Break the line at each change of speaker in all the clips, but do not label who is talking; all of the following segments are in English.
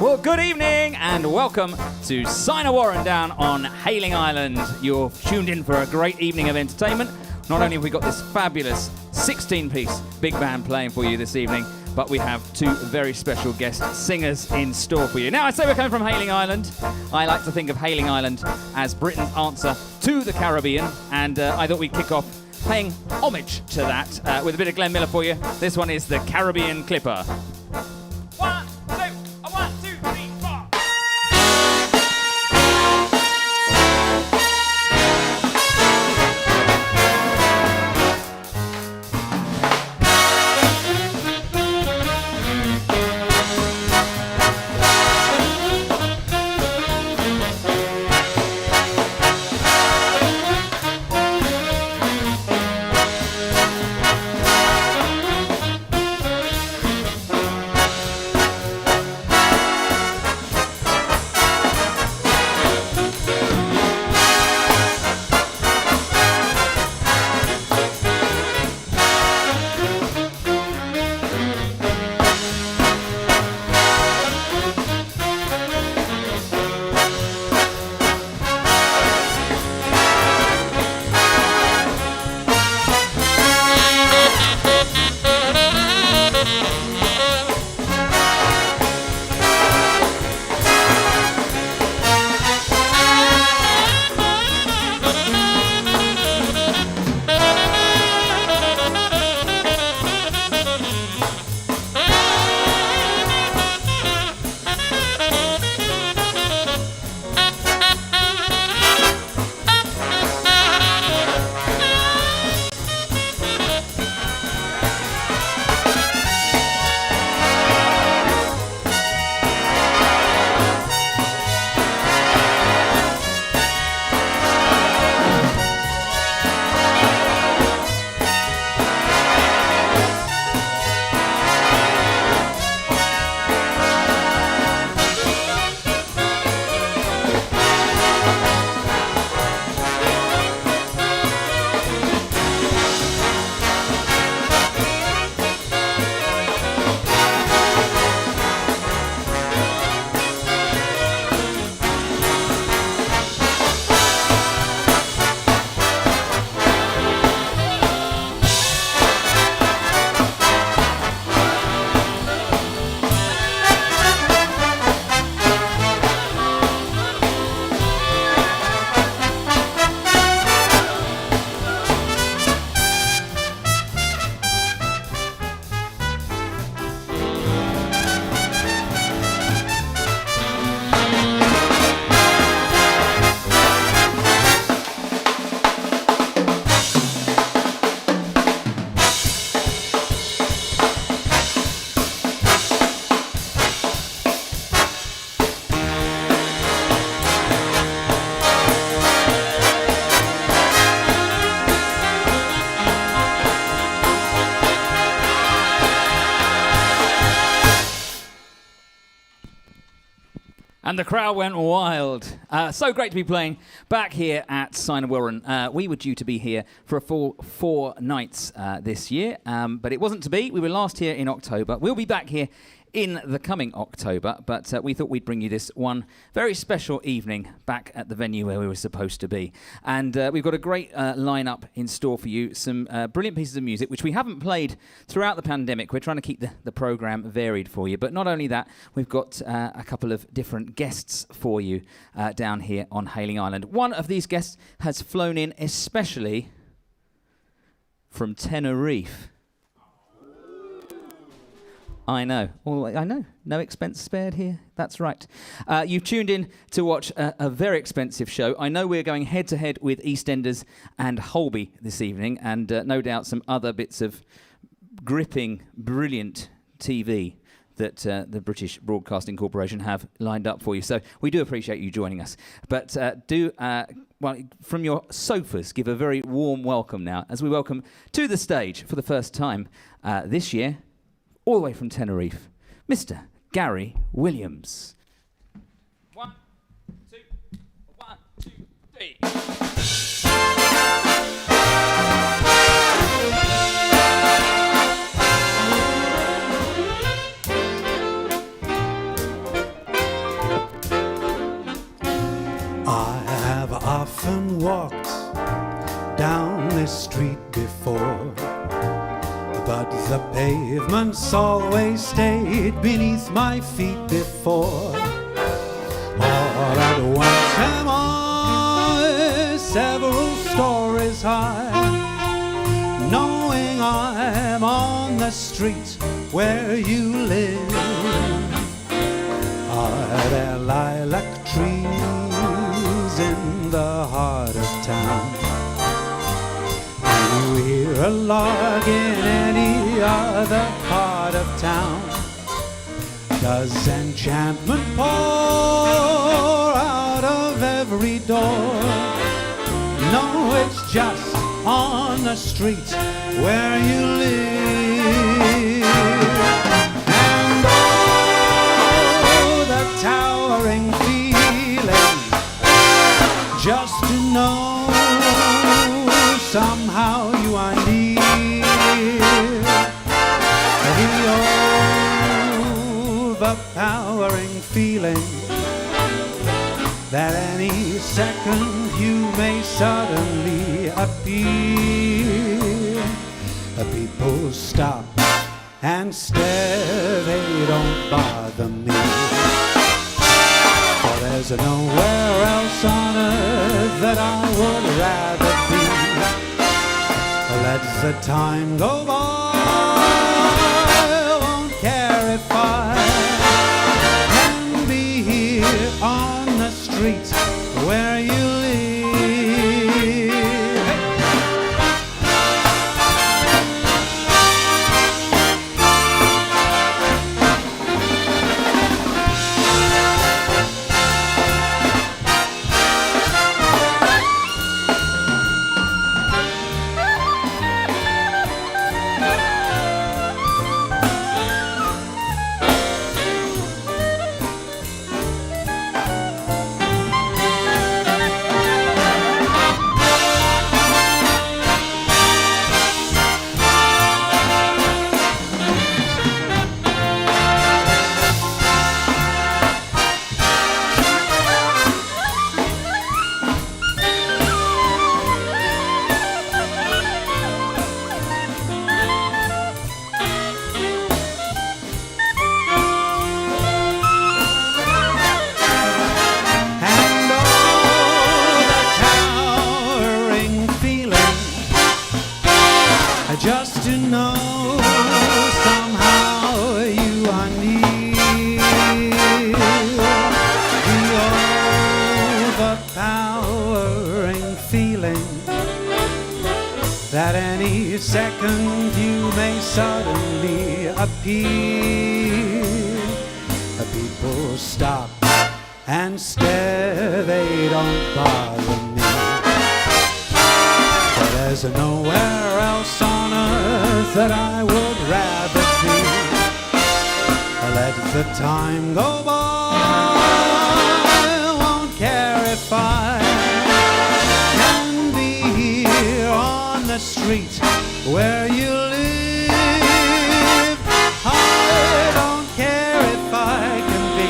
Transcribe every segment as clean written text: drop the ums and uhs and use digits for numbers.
Well, good evening and welcome to Sign of Warren down on Hayling Island. You're tuned in for a great evening of entertainment. Not only have we got this fabulous 16-piece big band playing for you this evening, but we have two very special guest singers in store for you. Now, I say we're coming from Hayling Island. I like to think of Hayling Island as Britain's answer to the Caribbean, and I thought we'd kick off paying homage to that with a bit of Glenn Miller for you. This one is the Caribbean Clipper. And the crowd went wild. So great to be playing back here at Sign of Warren. We were due to be here for a full 4 nights this year, but it wasn't to be. We were last here in October. We'll be back here in the coming October, but we thought we'd bring you this one very special evening back at the venue where we were supposed to be. And we've got a great lineup in store for you, some brilliant pieces of music, which we haven't played throughout the pandemic. We're trying to keep the programme varied for you. But not only that, we've got a couple of different guests for you down here on Hayling Island. One of these guests has flown in especially from Tenerife. I know. No expense spared here. That's right. You've tuned in to watch a very expensive show. I know we're going head-to-head with EastEnders and Holby this evening, and no doubt some other bits of gripping, brilliant TV that the British Broadcasting Corporation have lined up for you. So we do appreciate you joining us. But from your sofas, give a very warm welcome now as we welcome to the stage for the first time this year, all the way from Tenerife, Mr. Gary Williams. 1, 2, 1, 2, 3.
but the pavements always stayed beneath my feet before. All at once am I several stories high, knowing I'm on the street where you live. Are there lilac trees in the heart of town? Do you hear a lark in any other part of town? Does enchantment pour out of every door? No, it's just on the street where you live. And oh, the towering feeling just to know somehow you are near. The overpowering feeling that any second you may suddenly appear. People stop and stare, they don't bother me, for there's nowhere else on earth that I would rather be. Let the time go by, I won't care if I can be here on the street where you live. Just to know somehow you are near. The overpowering feeling that any second you may suddenly appear. People stop and stare, they don't bother me. There's nowhere else on earth that I would rather be. Let the time go by, I won't care if I can be here on the street where you live. I don't care if I can be,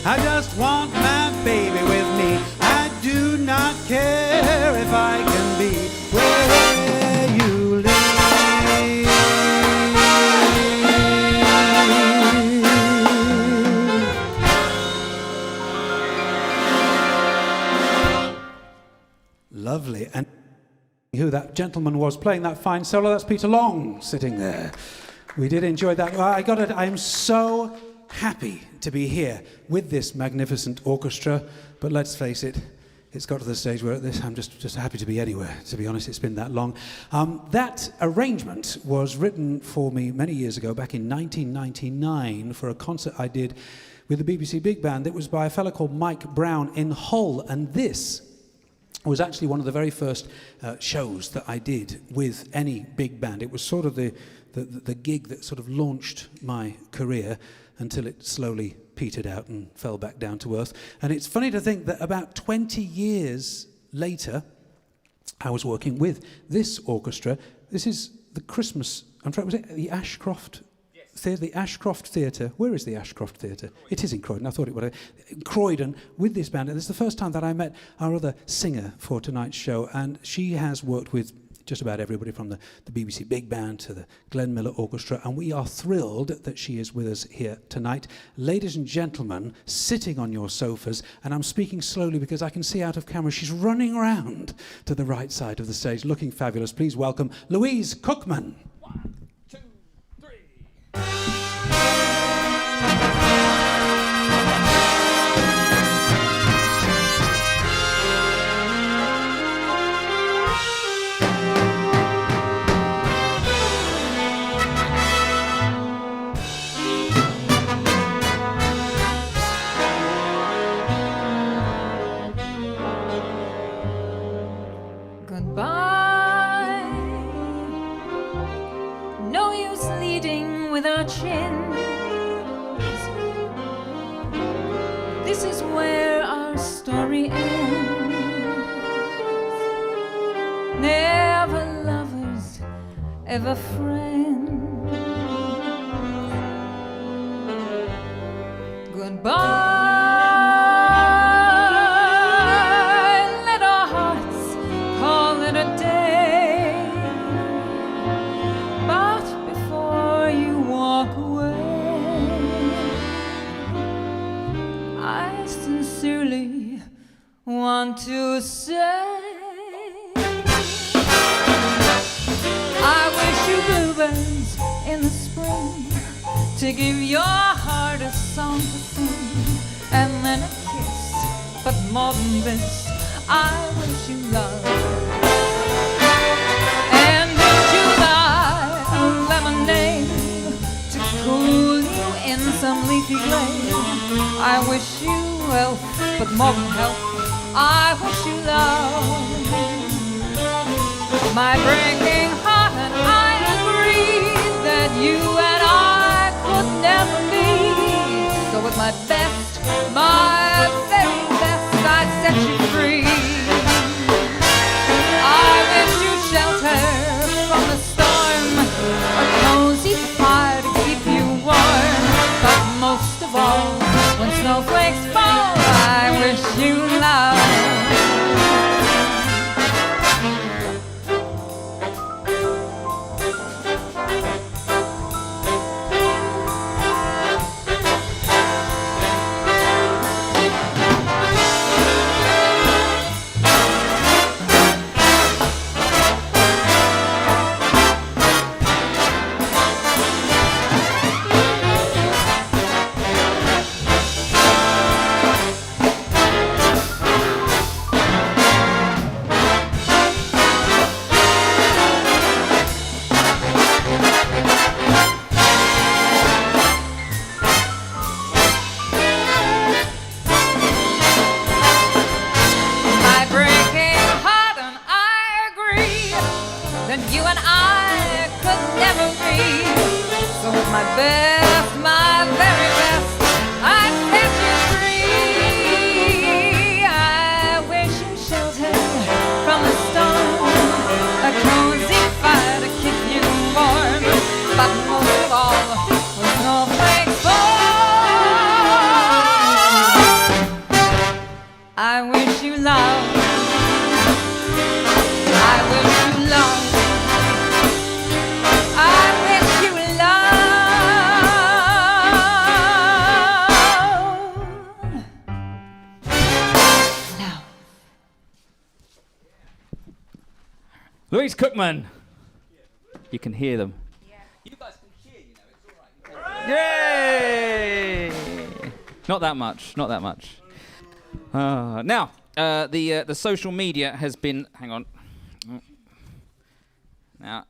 I just want my baby with me. I do not care if I can be where you live. Lovely. And who that gentleman was playing that fine solo, that's Peter Long sitting there. We did enjoy that. I am so happy to be here with this magnificent orchestra, but let's face it, it's got to the stage where I'm just happy to be anywhere, to be honest. It's been that long. That arrangement was written for me many years ago, back in 1999, for a concert I did with the BBC Big Band. It was by a fellow called Mike Brown in Hull, and this was actually one of the very first shows that I did with any big band. It was sort of the gig that sort of launched my career until it slowly petered out and fell back down to earth. And it's funny to think that about 20 years later, I was working with this orchestra. This is the Christmas, I'm trying, was it the Ashcroft Theatre? The Ashcroft Theatre. Where is the Ashcroft Theatre? It is in Croydon. I thought it would. Croydon, with this band. And it's the first time that I met our other singer for tonight's show. And she has worked with just about everybody from the BBC Big Band to the Glenn Miller Orchestra, and we are thrilled that she is with us here tonight. Ladies and gentlemen, sitting on your sofas, and I'm speaking slowly because I can see out of camera she's running around to the right side of the stage, looking fabulous. Please welcome Louise Cookman.
1, 2, 3.
Goodbye. No use leading with our chins. This is where our story ends. Never lovers, ever friends. Goodbye. Want to say I wish you bluebirds in the spring to give your heart a song to sing, and then a kiss, but more than this I wish you love. And in July a lemonade to cool you in some leafy glade. I wish you health, but more than health I wish you love. My breaking heart and I agree that you and I could never be. So with my best, my very best, I'd set you free. I wish you shelter from the storm, a cozy fire to keep you warm. But most of all, when snowflakes fall, I wish you love.
Louise Cookman. You can hear them.
Yeah.
You guys can hear, you know, it's all right. Yay! Not that much, not that much. Now, the social media has been... Hang on. Now,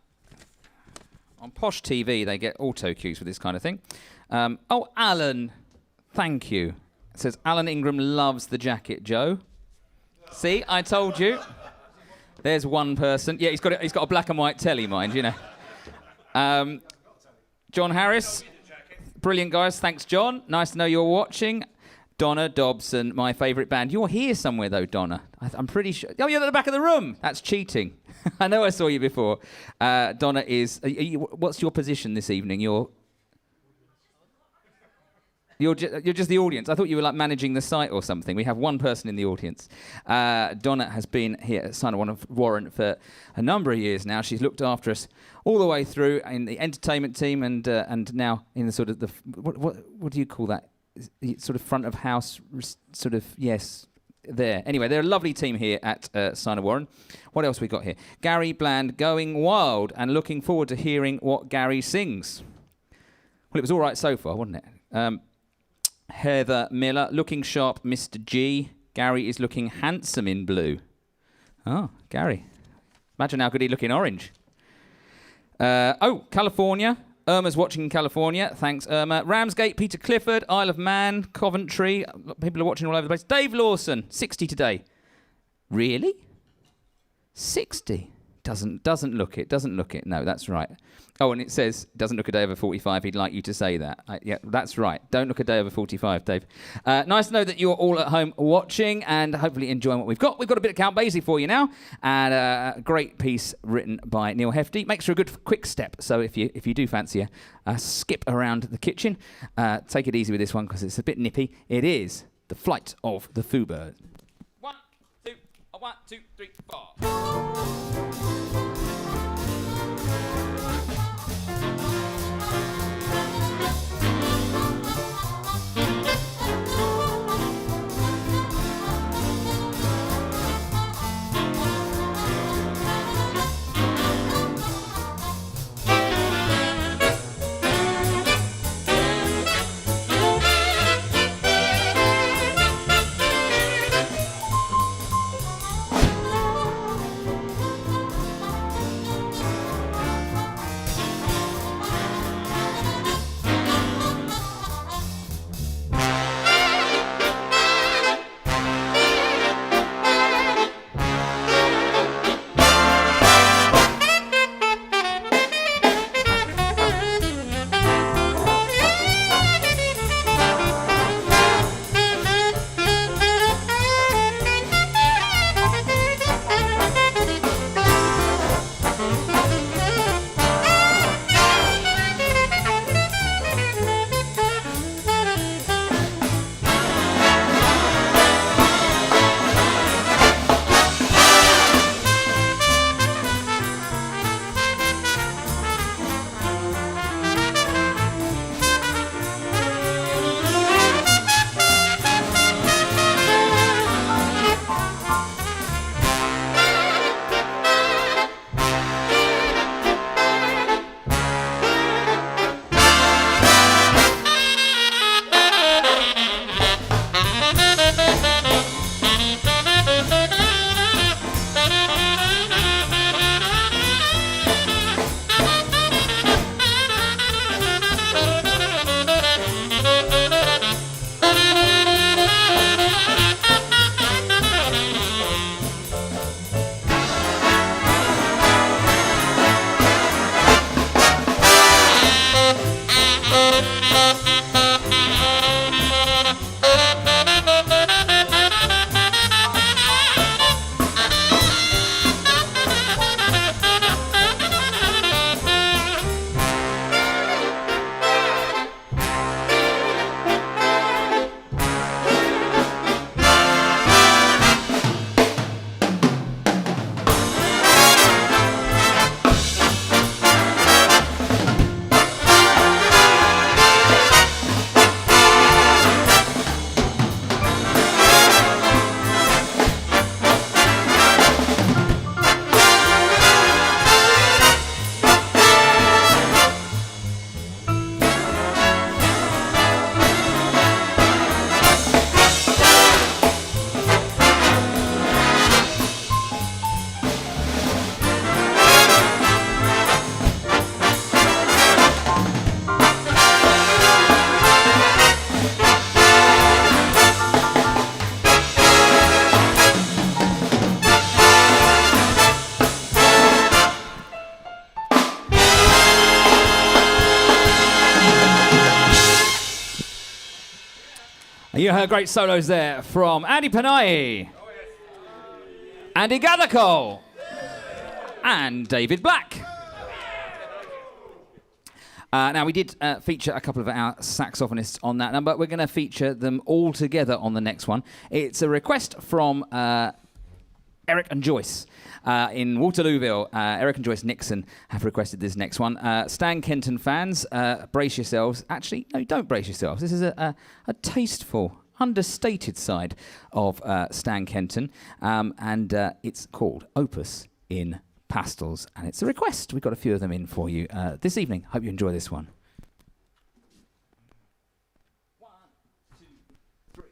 on Posh TV, they get auto cues for this kind of thing. Oh, Alan, thank you. It says, Alan Ingram loves the jacket, Joe. See, I told you. There's one person. Yeah, he's got a black and white telly, mind, you know. John Harris. Brilliant, guys. Thanks, John. Nice to know you're watching. Donna Dobson, my favourite band. You're here somewhere, though, Donna. I'm pretty sure. Oh, you're at the back of the room. That's cheating. I know I saw you before. Donna is... what's your position this evening? You're You're just the audience. I thought you were like managing the site or something. We have one person in the audience. Donna has been here at Sign Warren for a number of years now. She's looked after us all the way through in the entertainment team and now in the sort of the what do you call that? Sort of front of house sort of yes. There. Anyway, they're a lovely team here at Sign Warren. What else we got here? Gary Bland going wild and looking forward to hearing what Gary sings. Well, it was all right so far, wasn't it? Heather Miller looking sharp, Mr. G. Gary is looking handsome in blue. Oh, Gary. Imagine how good he'd look in orange. California. Irma's watching in California. Thanks, Irma. Ramsgate, Peter Clifford, Isle of Man, Coventry. People are watching all over the place. Dave Lawson, 60 today. Really? 60? Doesn't look it. Doesn't look it. No, that's right. Oh, and it says, doesn't look a day over 45. He'd like you to say that. Yeah, that's right. Don't look a day over 45, Dave. Nice to know that you're all at home watching and hopefully enjoying what we've got. We've got a bit of Count Basie for you now, and a great piece written by Neil Hefti. Makes for a good quick step. So if you do fancy a skip around the kitchen, take it easy with this one because it's a bit nippy. It is The Flight of the Foo Bird. 1, 2, 3, 4. You heard great solos there from Andy Panayi, Andy Gathercole, and David Black. Now, we did feature a couple of our saxophonists on that number. We're going to feature them all together on the next one. It's a request from Eric and Joyce in Waterlooville. Eric and Joyce Nixon have requested this next one. Stan Kenton fans, brace yourselves. Actually, no, don't brace yourselves. This is a tasteful, understated side of Stan Kenton, and it's called Opus in Pastels, and it's a request. We've got a few of them in for you this evening. Hope you enjoy this one. 1, 2, 3.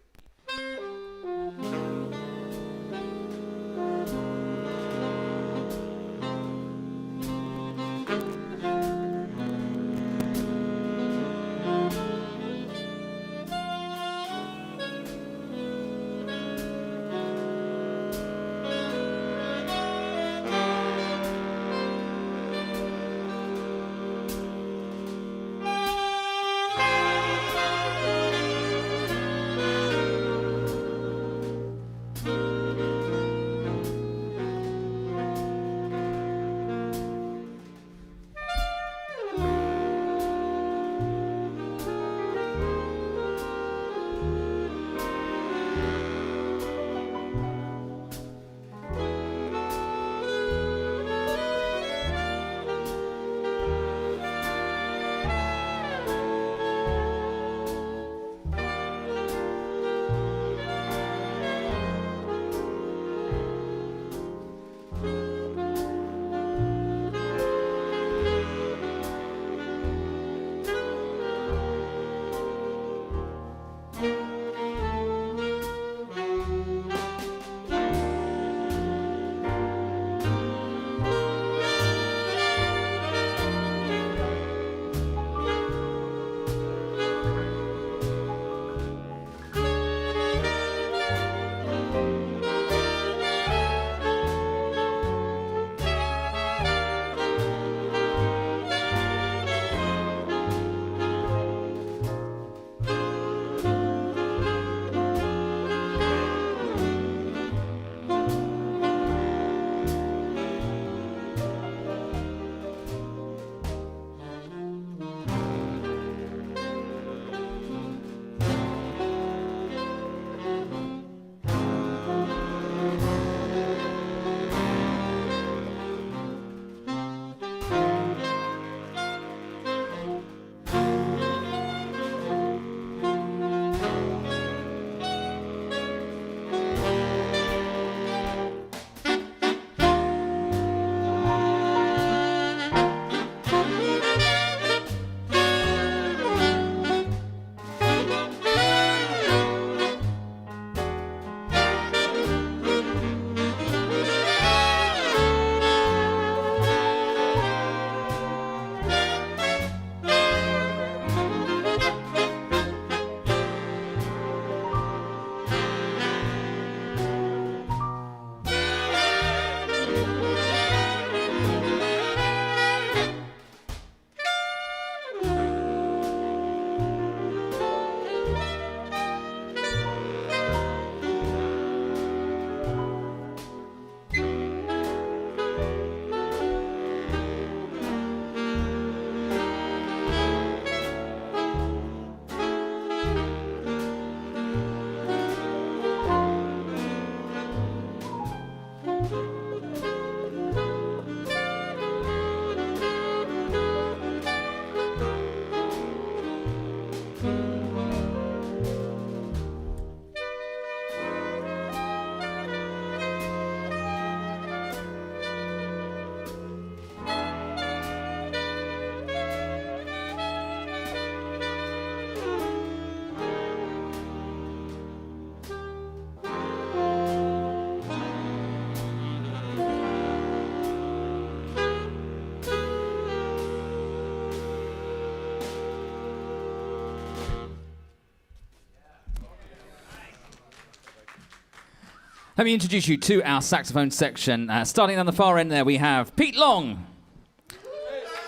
Let me introduce you to our saxophone section. Starting on the far end there, we have Pete Long,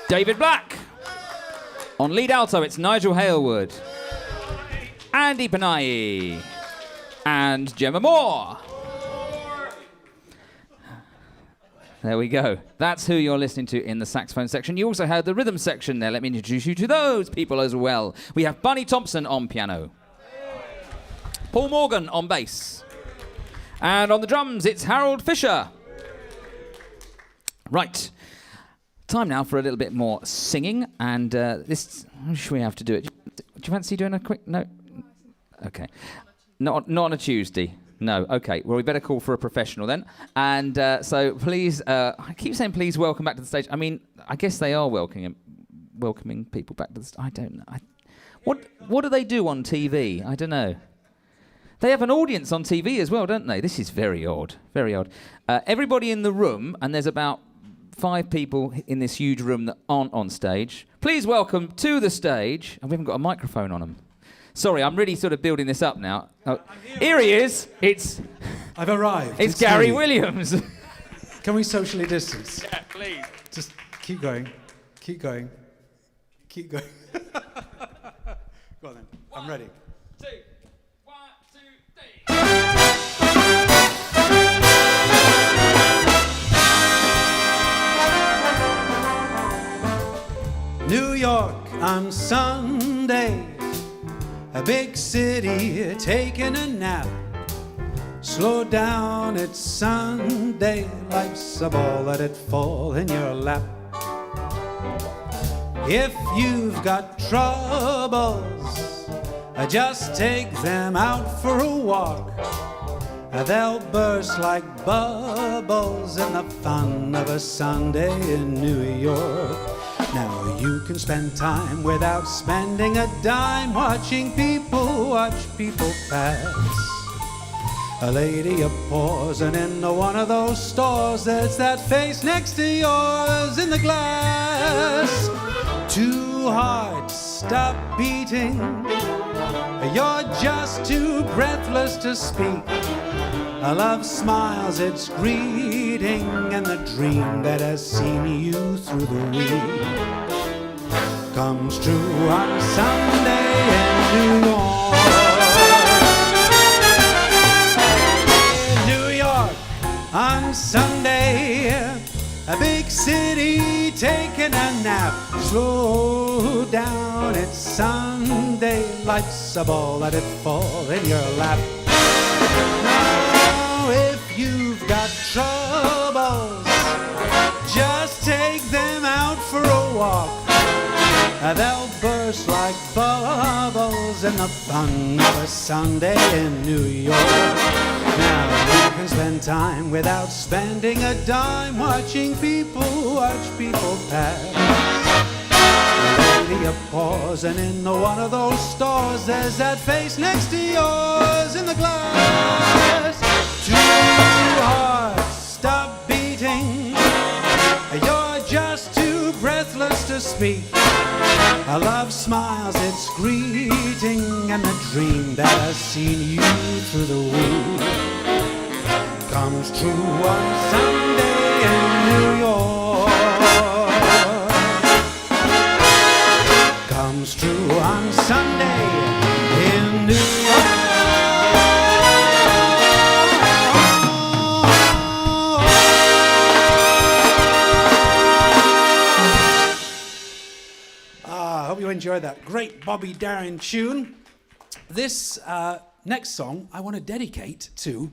David Black. On lead alto, it's Nigel Hailwood, Andy Panay, and Gemma Moore. There we go. That's who you're listening to in the saxophone section. You also heard the rhythm section there. Let me introduce you to those people as well. We have Bunny Thompson on piano. Paul Morgan on bass. And on the drums, it's Harold Fisher. Right. Time now for a little bit more singing. And this, how should we have to do it? Do you fancy doing a quick note? Okay. Not on a Tuesday. No, okay. Well, we better call for a professional then. And so please, I keep saying please welcome back to the stage. I mean, I guess they are welcoming people back to the stage. I don't know. What do they do on TV? I don't know. They have an audience on TV as well, don't they? This is very odd, very odd. Everybody in the room, and there's about 5 people in this huge room that aren't on stage. Please welcome to the stage, and we haven't got a microphone on them. Sorry, I'm really sort of building this up now. Oh, here he is.
I've arrived.
It's Gary Williams.
Can we socially distance?
Yeah, please.
Just keep going. Keep going. Keep going. Go on then. I'm ready.
2, 1, 2, 3.
New York on Sunday. A big city taking a nap. Slow down, it's Sunday. Life's a ball, let it fall in your lap. If you've got troubles, just take them out for a walk. They'll burst like bubbles in the fun of a Sunday in New York. Now you can spend time without spending a dime watching people pass. A lady a-pausing in one of those stores. There's that face next to yours in the glass. 2 hearts stop beating. You're just too breathless to speak. Love smiles its greeting, and the dream that has seen you through the week comes true on Sunday in New York. New York on Sunday, a big city taking a nap. Slow down, it's Sunday. Life's a ball, let it fall in your lap. If you've got troubles, just take them out for a walk. They'll burst like bubbles in the fun of a Sunday in New York. Now you can spend time without spending a dime watching people pass. A lady a-pausing in one of those stores. There's that face next to yours in the glass. 2 hearts stop beating. You're just too breathless to speak. Love smiles its greeting, and the dream that has seen you through the week comes true on Sunday in New York. Comes true on Sunday in New York. Enjoy that great Bobby Darin tune. This next song I want to dedicate to,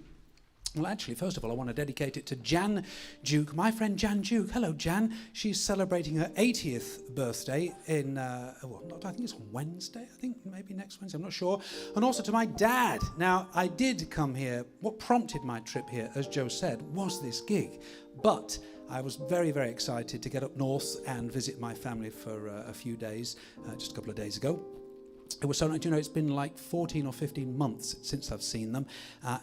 well, actually, first of all, I want to dedicate it to Jan Duke, my friend Jan Duke. Hello, Jan. She's celebrating her 80th birthday in, I think it's on Wednesday, maybe next Wednesday, I'm not sure. And also to my dad. Now, I did come here. What prompted my trip here, as Joe said, was this gig. But I was very, very excited to get up north and visit my family for a few days, just a couple of days ago. It was so nice, it's been like 14 or 15 months since I've seen them,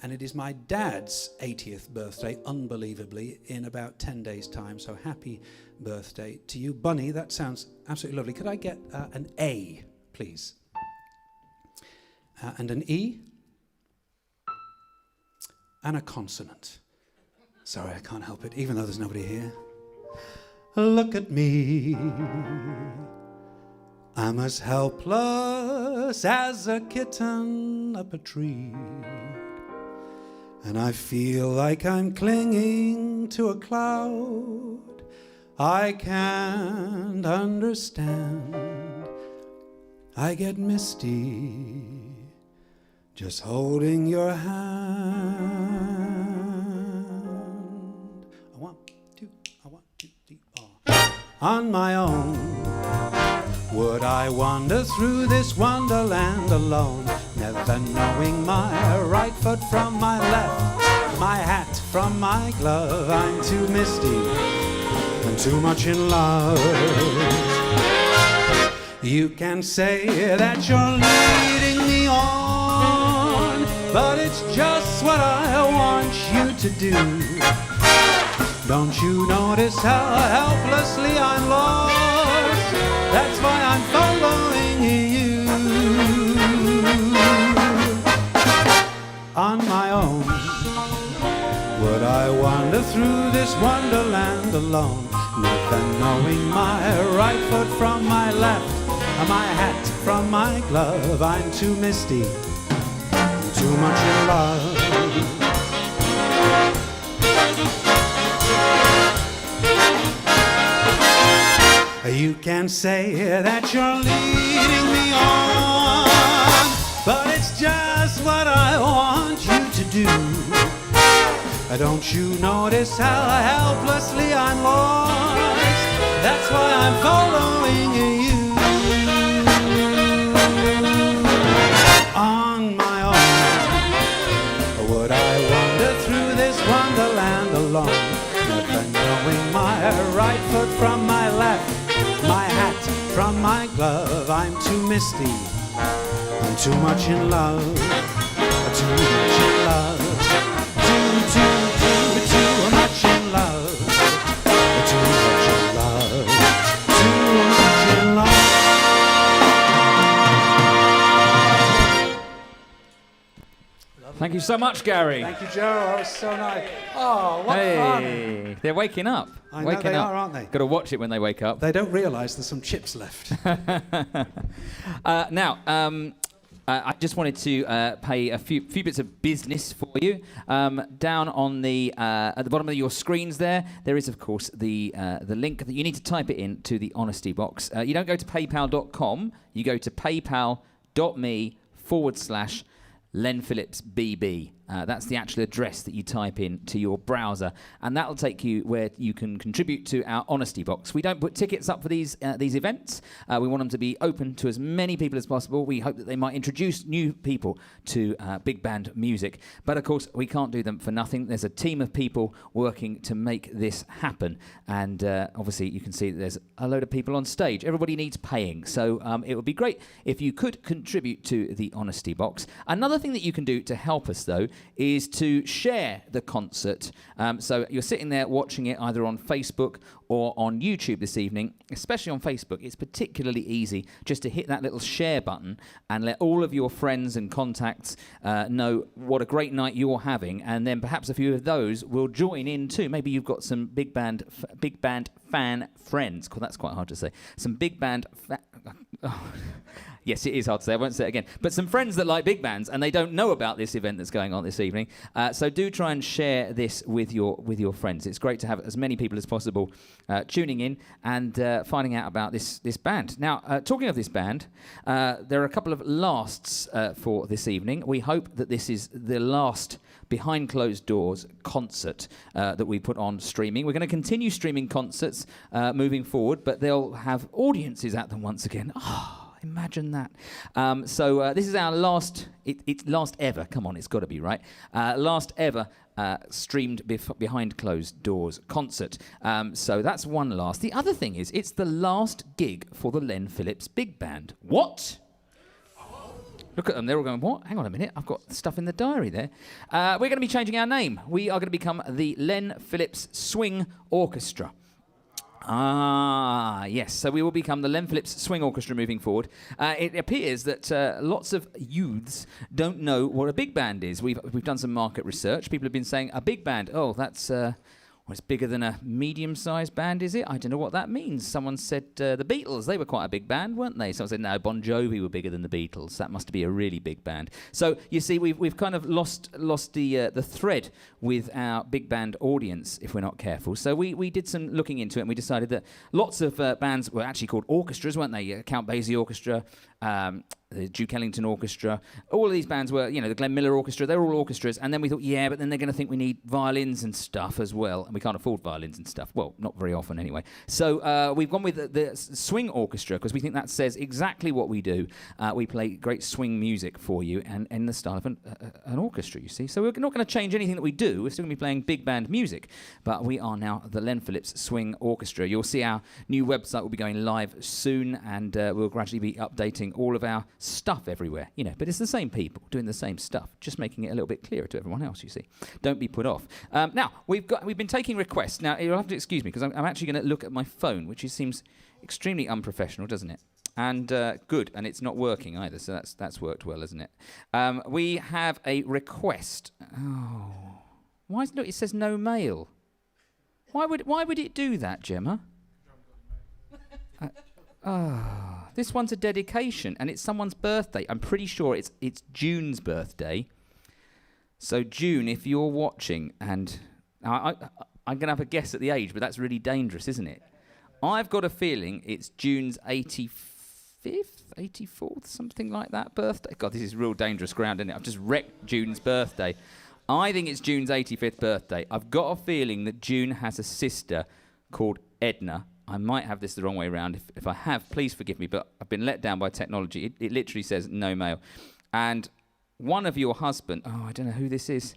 and it is my dad's 80th birthday, unbelievably, in about 10 days' time, so happy birthday to you. Bunny, that sounds absolutely lovely. Could I get an A, please? And an E? And a consonant. Sorry, I can't help it, even though there's nobody here. Look at me. I'm as helpless as a kitten up a tree. and I feel like I'm clinging to a cloud I can't understand. I get misty just holding your hand. I want to, on my own. Would I wander through this wonderland alone, never knowing my right foot from my left, my hat from my glove? I'm too misty and too much in love. You can say that you're leading me on, but it's just what I want you to do. Don't you notice how helplessly I'm lost? That's why I'm following you. On my own, would I wander through this wonderland alone, never knowing my right foot from my left, my hat from my glove? I'm too misty, too much in love. You can say that you're leading me on, but it's just what I want you to do. Don't you notice how helplessly I'm lost? That's why I'm following you. On my own, would I wander through this wonderland alone, never knowing my right foot from my left, my hat from my glove? I'm too misty, I'm too much in love, too much in love, too much in love, too much in love, too much in love.
Thank you so much, Gary.
Thank you, Joe. That was so nice. Oh, what fun.
They're waking up.
I know
waking
they
up.
are, aren't they?
Got to watch it when they wake up.
They don't realise there's some chips left.
Now, I just wanted to pay a few bits of business for you. Down on the at the bottom of your screens there is, of course, the link that you need to type it in to the honesty box. You don't go to paypal.com. You go to paypal.me/Len Phillips BB. That's the actual address that you type in to your browser, and that'll take you where you can contribute to our honesty box. We don't put tickets up for these events. We want them to be open to as many people as possible. We hope that they might introduce new people to big band music. But of course, we can't do them for nothing. There's a team of people working to make this happen, and obviously you can see that there's a load of people on stage. Everybody needs paying, so it would be great if you could contribute to the honesty box. Another thing that you can do to help us, though, is to share the concert. So you're sitting there watching it either on Facebook or on YouTube this evening. Especially on Facebook, it's particularly easy just to hit that little share button and let all of your friends and contacts know what a great night you're having, and then perhaps a few of those will join in too. Maybe you've got some big band fan friends. God, that's quite hard to say. Some big band yes, it is hard to say. I won't say it again. But some friends that like big bands and they don't know about this event that's going on this evening. So do try and share this with your friends. It's great to have as many people as possible tuning in and finding out about this band. Now, talking of this band, there are a couple of lasts for this evening. We hope that this is the last behind closed doors concert that we put on streaming. We're going to continue streaming concerts moving forward, but they'll have audiences at them once again. Imagine that. So this is our last, it's last ever, come on, it's got to be right, last ever streamed behind closed doors concert. So that's one last. The other thing is, it's the last gig for the Len Phillips Big Band. What? Look at them, they're all going, what? Hang on a minute, I've got stuff in the diary there. We're going to be changing our name. We are going to become the Len Phillips Swing Orchestra. Yes, so we will become the Len Phillips Swing Orchestra moving forward. It appears that lots of youths don't know what a big band is. We've done some market research. People have been saying, a big band, oh, that's Well, it's bigger than a medium-sized band, is it? I don't know what that means. Someone said the Beatles, they were quite a big band, weren't they? Someone said, no, Bon Jovi were bigger than the Beatles. That must be a really big band. So, you see, we've kind of lost the thread with our big band audience if we're not careful. So we did some looking into it, and we decided that lots of bands were actually called orchestras, weren't they? Count Basie Orchestra, the Duke Ellington Orchestra. All of these bands were, the Glenn Miller Orchestra. They were all orchestras. And then we thought, yeah, but then they're going to think we need violins and stuff as well. And we can't afford violins and stuff. Well, not very often anyway. So we've gone with the swing orchestra because we think that says exactly what we do. We play great swing music for you and in the style of an orchestra, you see. So we're not going to change anything that we do. We're still going to be playing big band music. But we are now the Len Phillips Swing Orchestra. You'll see our new website will be going live soon, and we'll gradually be updating all of our stuff everywhere, but it's the same people doing the same stuff, just making it a little bit clearer to everyone else, you see. Don't be put off. Now, we've been taking requests. Now, you'll have to excuse me, because I'm actually going to look at my phone, which seems extremely unprofessional, doesn't it? And good, and it's not working either, so that's worked well, isn't it? We have a request. Oh. Look, it says no mail. Why would it do that, Gemma? This one's a dedication, and it's someone's birthday. I'm pretty sure it's June's birthday. So June, if you're watching, and I'm going to have a guess at the age, but that's really dangerous, isn't it? I've got a feeling it's June's 85th, 84th, something like that birthday. God, this is real dangerous ground, isn't it? I've just wrecked June's birthday. I think it's June's 85th birthday. I've got a feeling that June has a sister called Edna. I might have this the wrong way around. If I have, please forgive me, but I've been let down by technology. It literally says no mail. And one of your husband... Oh, I don't know who this is.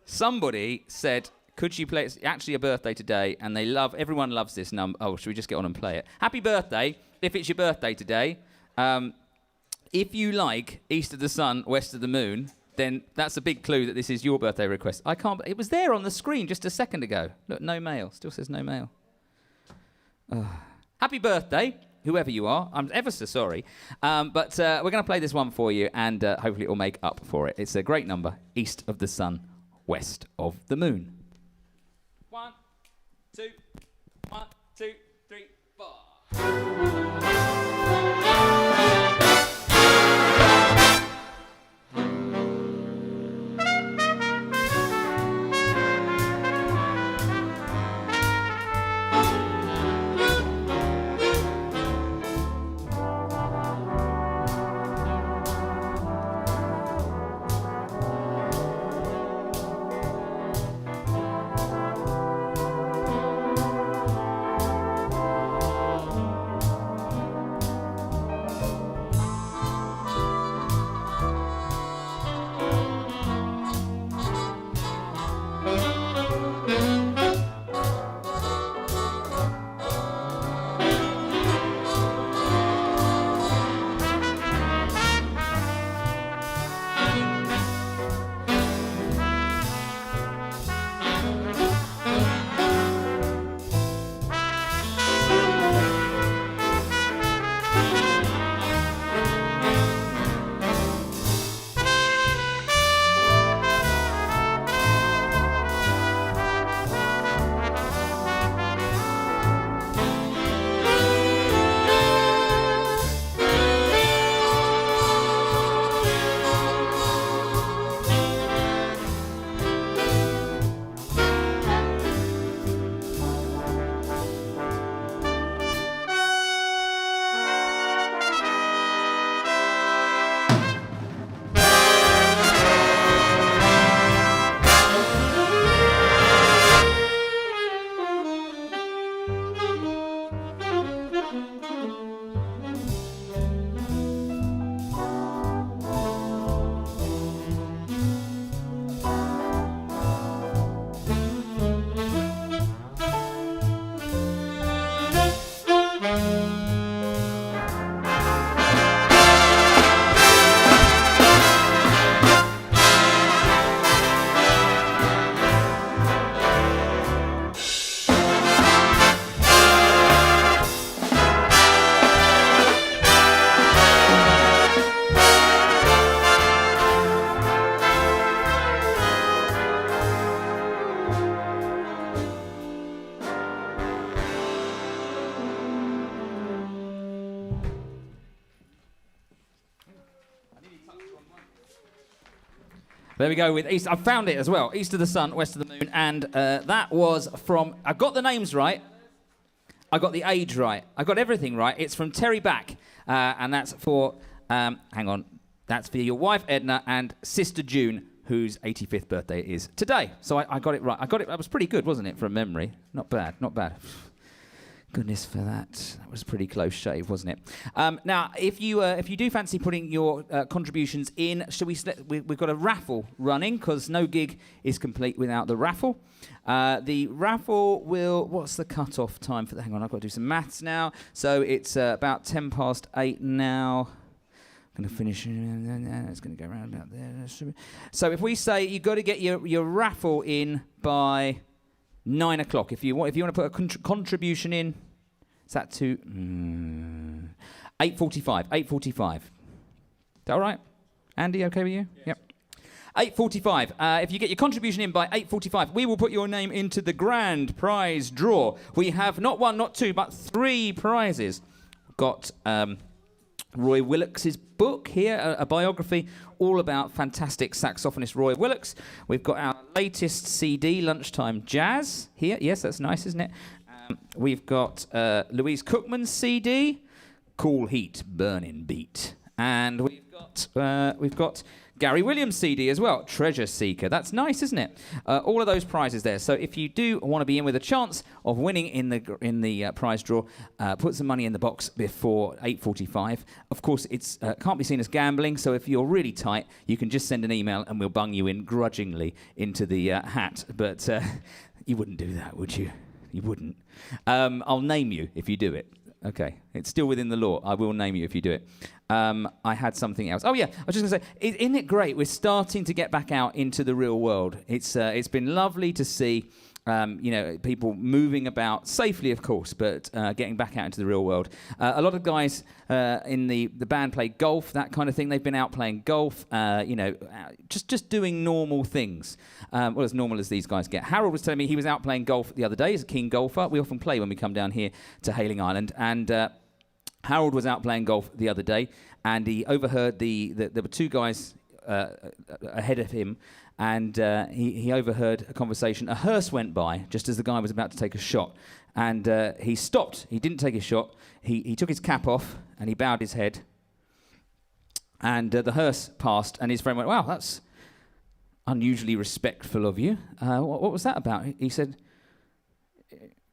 Somebody said, could you play... It's actually a birthday today, and everyone loves this number. Oh, should we just get on and play it? Happy birthday, if it's your birthday today. If you like East of the Sun, West of the Moon... then that's a big clue that this is your birthday request. It was there on the screen just a second ago. Look, no mail. Still says no mail. Happy birthday, whoever you are. I'm ever so sorry. But we're going to play this one for you, and hopefully it will make up for it. It's a great number, East of the Sun, West of the Moon. 1, 2, 1, 2, 3, 4. There we go with East. I found it as well. East of the Sun, West of the Moon. And that was from... I got the names right. I got the age right. I got everything right. It's from Terry Back. And that's for... hang on. That's for your wife, Edna, and sister June, whose 85th birthday is today. So I got it right. I got it. That was pretty good, wasn't it, from memory? Not bad. Not bad. Goodness for that. That was pretty close shave, wasn't it? Now, if you do fancy putting your contributions in, shall we? We've got a raffle running because no gig is complete without the raffle. The raffle will. What's the cut-off time for that? Hang on, I've got to do some maths now. So it's about 8:10 now. I'm going to finish. It's going to go around about there. So if we say you've got to get your raffle in by 9 o'clock. If you want to put a contribution in, is that to 8:45? 8:45. Is that all right? Andy, okay with you? Yes. Yep. 8:45. If you get your contribution in by 8:45, we will put your name into the grand prize draw. We have not one, not two, but 3 prizes. We've got Roy Willocks's book here, a biography all about fantastic saxophonist Roy Willocks. We've got our latest CD, Lunchtime Jazz, here. Yes, that's nice, isn't it? We've got Louise Cookman's CD, Cool Heat, Burning Beat. And we've got Gary Williams' CD as well, Treasure Seeker. That's nice, isn't it? All of those prizes there. So if you do want to be in with a chance of winning in the prize draw, put some money in the box before 8:45. Of course, it's can't be seen as gambling. So if you're really tight, you can just send an email and we'll bung you in grudgingly into the hat. But you wouldn't do that, would you? You wouldn't. I'll name you if you do it. Okay, it's still within the law. I will name you if you do it. I had something else. Oh yeah, I was just going to say, isn't it great? We're starting to get back out into the real world. It's been lovely to see, people moving about safely, of course, but getting back out into the real world. A lot of guys in the band play golf, that kind of thing. They've been out playing golf, just doing normal things. Well, as normal as these guys get. Harold was telling me he was out playing golf the other day. He's a keen golfer. We often play when we come down here to Hayling Island. And Harold was out playing golf the other day, and he overheard there were 2 guys ahead of him, and he overheard a conversation. A hearse went by just as the guy was about to take a shot, and he stopped. He didn't take his shot. He took his cap off, and he bowed his head, and the hearse passed, and his friend went, "Wow, that's unusually respectful of you. What was that about?" He said,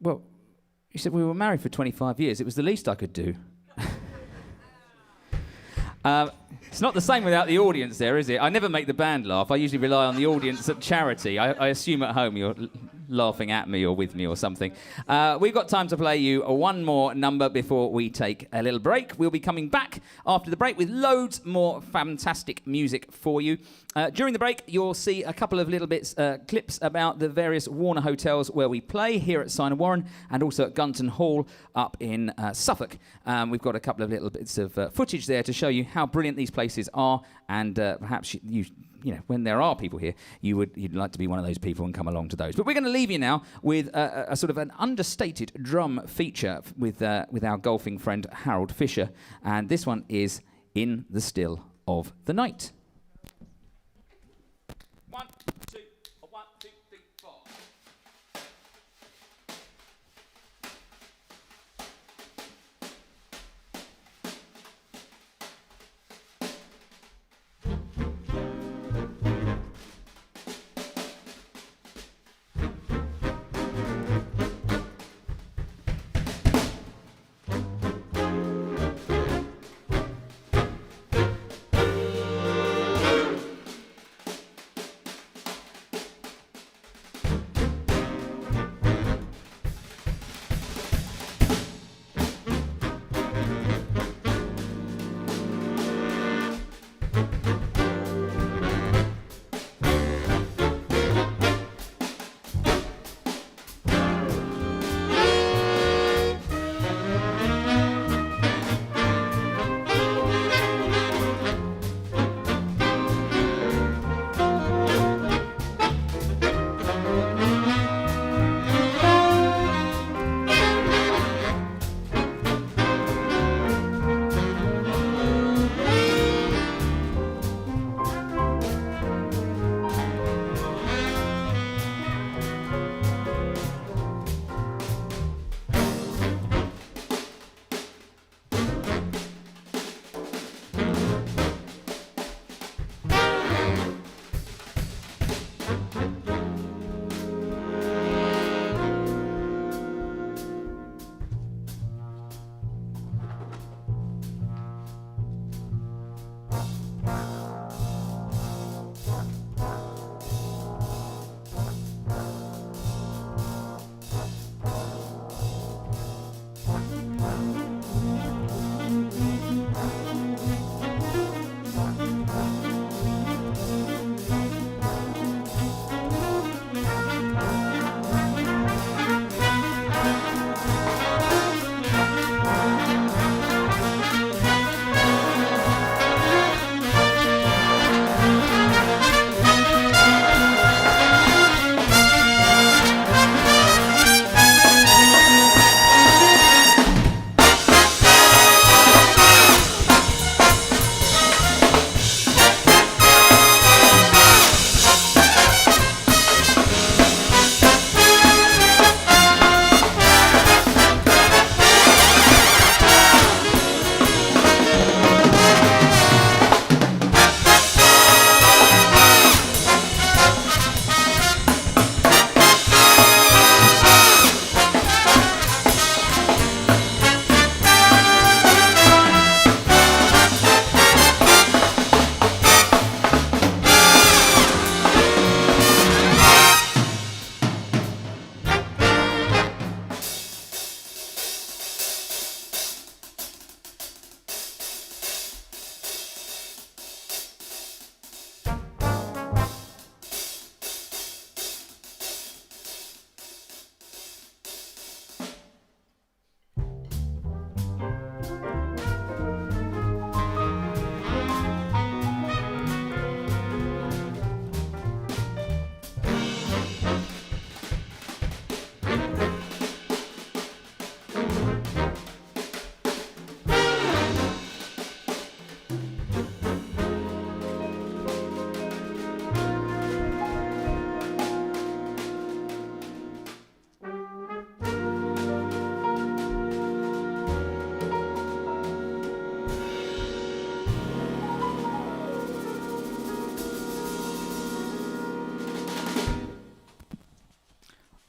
"Well," he said, "we were married for 25 years. It was the least I could do." It's not the same without the audience there, is it? I never make the band laugh. I usually rely on the audience at charity. I assume at home you're laughing at me or with me or something. We've got time to play you one more number before we take a little break. We'll be coming back after the break with loads more fantastic music for you. During the break, you'll see a couple of little clips about the various Warner hotels where we play here at Sign Warren and also at Gunton Hall up in Suffolk. We've got a couple of little bits of footage there to show you how brilliant these places are, and perhaps you when there are people here, you'd like to be one of those people and come along to those. But we're going to leave you now with a sort of an understated drum feature with our golfing friend Harold Fisher, and this one is In the Still of the Night. 1, 2, 1, 2, 3, 4.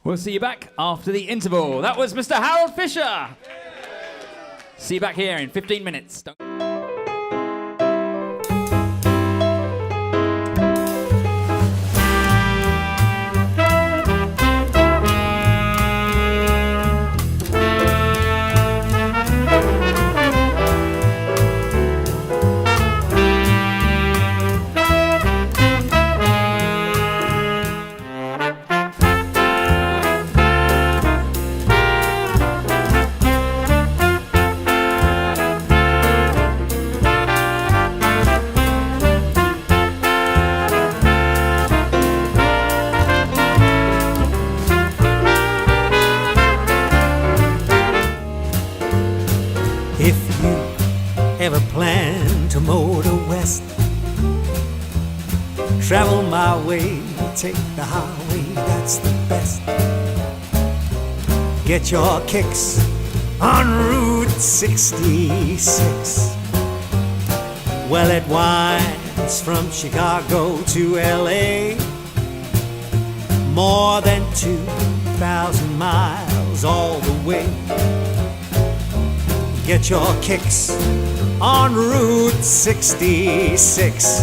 We'll see you back after the interval. That was Mr. Harold Fisher. See you back here in 15 minutes.
Ever plan to motor west? Travel my way, take the highway, that's the best. Get your kicks on Route 66. Well, it winds from Chicago to LA, more than 2,000 miles all the way. Get your kicks on Route 66.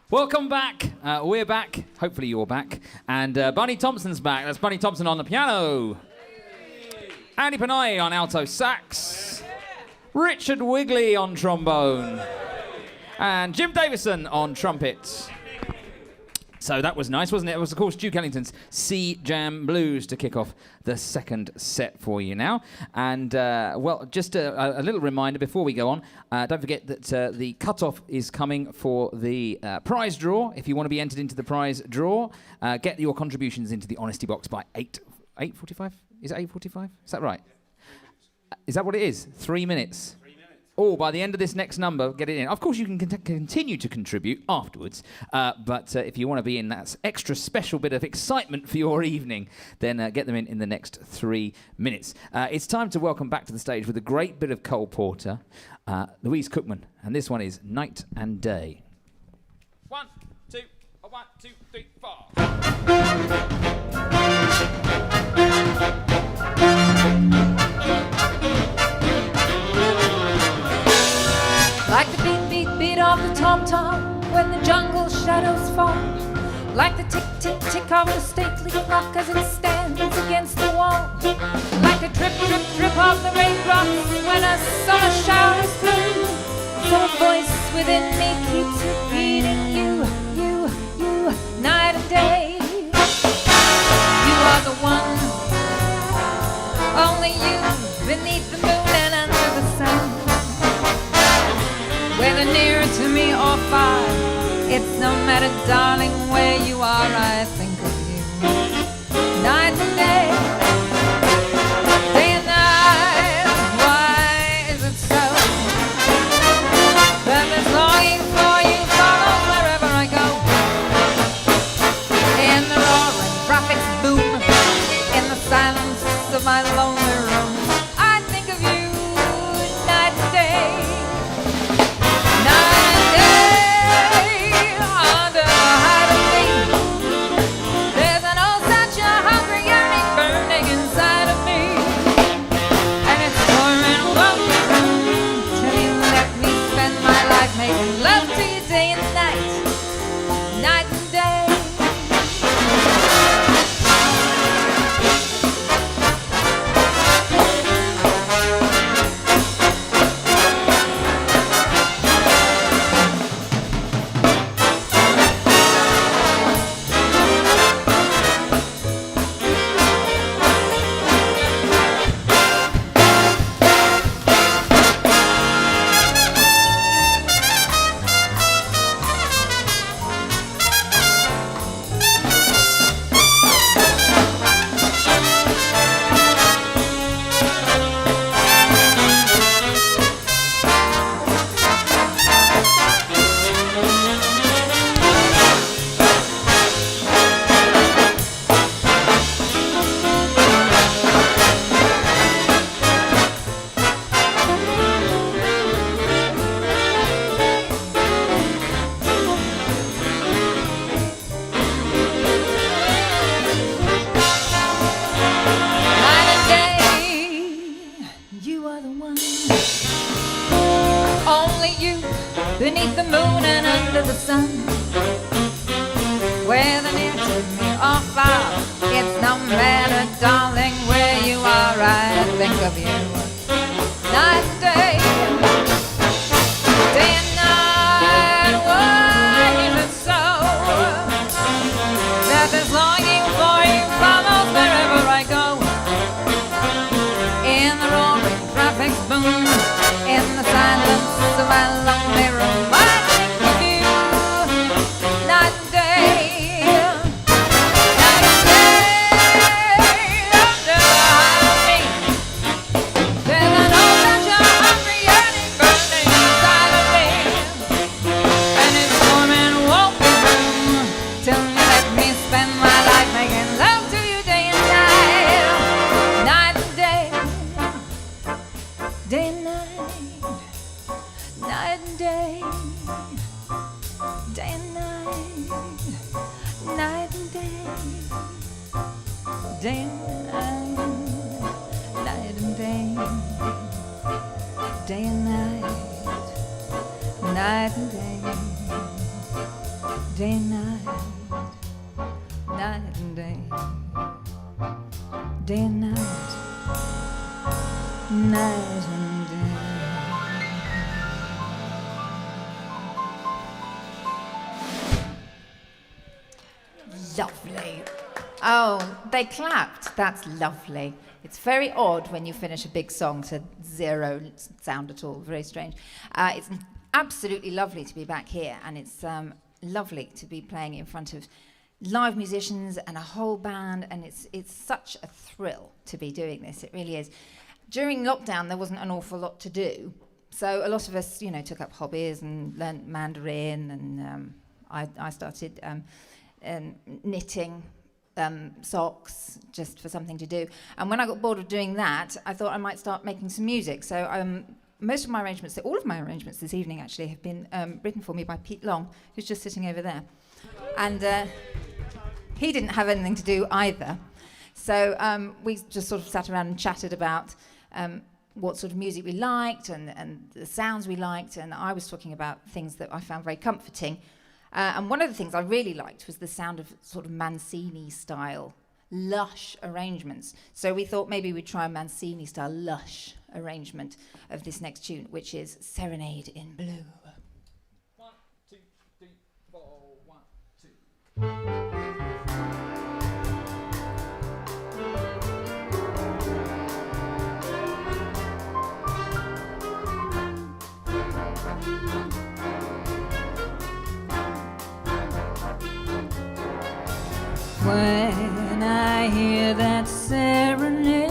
Welcome back. We're back. Hopefully you're back. And Bunny Thompson's back. That's Bunny Thompson on the piano. Andy Panay on alto sax. Richard Wigley on trombone. And Jim Davison on trumpet. So that was nice, wasn't it? It was, of course, Duke Ellington's C Jam Blues to kick off the second set for you now. And, well, just a little reminder before we go on. Don't forget that the cut-off is coming for the prize draw. If you want to be entered into the prize draw, get your contributions into the honesty box by 8:45? Is it 8:45? Is that right? Is that what it is? 3 minutes? Or by the end of this next number, get it in. Of course, you can continue to contribute afterwards, but if you want to be in that extra special bit of excitement for your evening, then get them in the next 3 minutes. It's time to welcome back to the stage with a great bit of Cole Porter, Louise Cookman, and this one is Night and Day. 1, 2, 1, 2, 3, 4.
Like the beat, beat, beat of the tom-tom when the jungle shadows fall. Like the tick, tick, tick of the stately clock as it stands against the wall. Like the drip, drip, drip of the raindrops when a summer shower is through. So a voice within me keeps repeating you, night and day. You are the one, only you, beneath the moon and under the sun. Whether near to me or far, it's no matter, darling, where you are, I think of you. Night and day, day and night, why is it so? That this longing for you follows wherever I go. In the roaring traffic's boom, in the silence of my lonely room, I think of you night and day. Making love to you day and night, night and day. Beneath the moon and under the sun, whether near to me or far, it's no matter, darling, where you are, I think of you. Night and day, day and night, why is it so that this longing for you follows wherever I go? In the roaring traffic's boom, in the silence of my lonely room, I think of you night and day, night and day, under the night and day. Lovely. Oh, they clapped. That's lovely. It's very odd when you finish a big song to zero sound at all. Very strange. It's absolutely lovely to be back here, and it's lovely to be playing in front of live musicians and a whole band, and it's such a thrill to be doing this. It really is. During lockdown, there wasn't an awful lot to do, so a lot of us, took up hobbies and learnt Mandarin, and I started knitting socks just for something to do. And when I got bored of doing that, I thought I might start making some music. So most of my arrangements, all of my arrangements this evening actually, have been written for me by Pete Long, who's just sitting over there. And he didn't have anything to do either. So we just sort of sat around and chatted about what sort of music we liked and the sounds we liked. And I was talking about things that I found very comforting. And one of the things I really liked was the sound of sort of Mancini-style lush arrangements. So we thought maybe we'd try a Mancini-style lush arrangement of this next tune, which is Serenade in Blue.
1, 2, 3, 4, 1, 2.
When I hear that serenade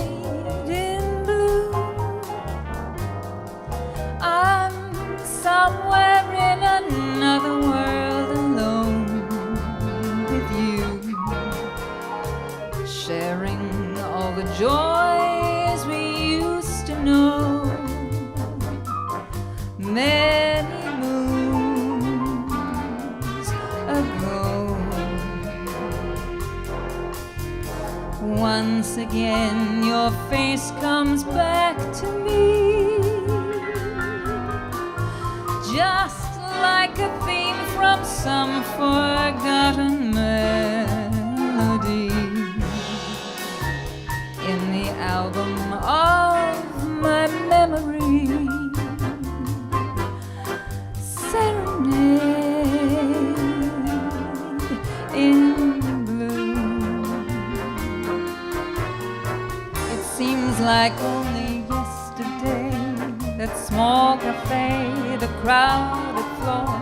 in blue, I'm somewhere in another world alone with you, sharing all the joys we used to know. Many moons ago. Once again your face comes back to me, just like a theme from some forgotten melody in the album of my memory. Serenade in like only yesterday, that small cafe, the crowded floor,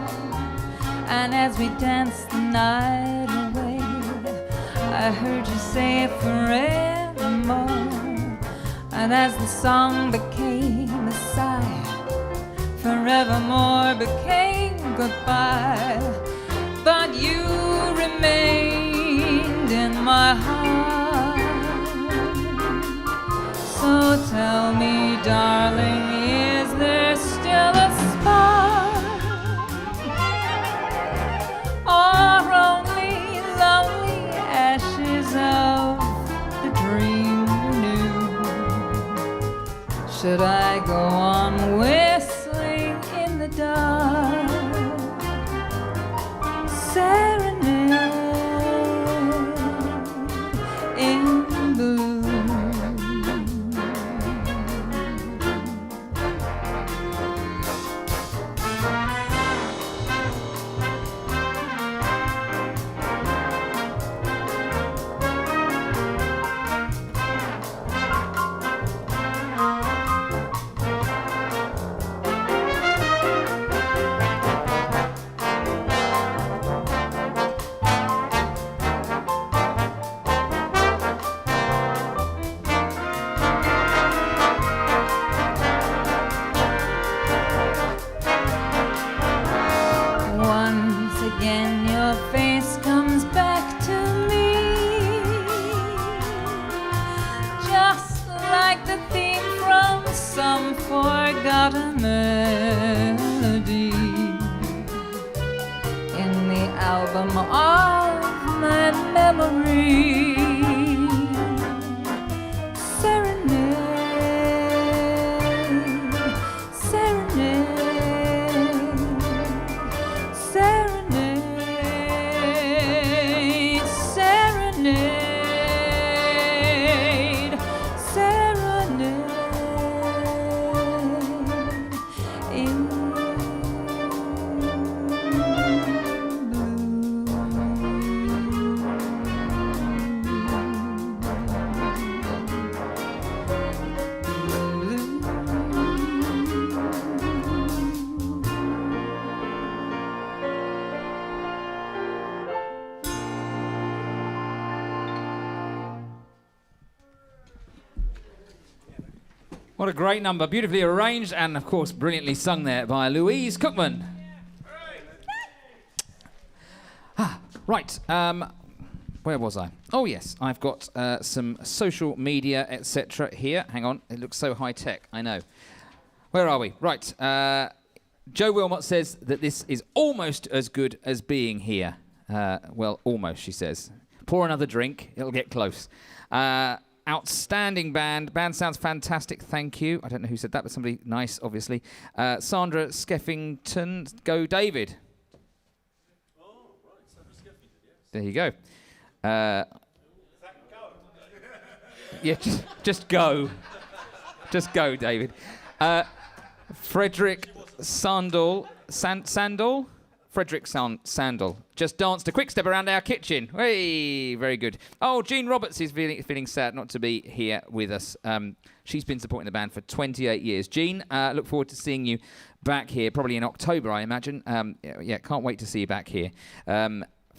and as we danced the night away, I heard you say forevermore, and as the song became a sigh, forevermore became goodbye, but you remained in my heart. So tell me, darling, is there still a spark, or only lonely ashes of the dream we knew? Should I go on whistling in the dark? Serenade in blue.
What a great number. Beautifully arranged and, of course, brilliantly sung there by Louise Cookman. Right. Where was I? Oh, yes. I've got some social media, etc. here. Hang on. It looks so high-tech. I know. Where are we? Right. Joe Wilmot says that this is almost as good as being here. Well, almost, she says. Pour another drink. It'll get close. Outstanding band. Band sounds fantastic. Thank you. I don't know who said that, but somebody nice, obviously. Sandra Skeffington. Go, David.
Oh, right. Sandra Skeffington, yes.
There you go. Yeah, just go. Just go, David. Frederick Sandal. Sandal? Frederick Sandal. Just danced a quick step around our kitchen. Hey, very good. Oh, Jean Roberts is feeling sad not to be here with us. She's been supporting the band for 28 years. Jean, look forward to seeing you back here, probably in October, I imagine. Yeah, can't wait to see you back here.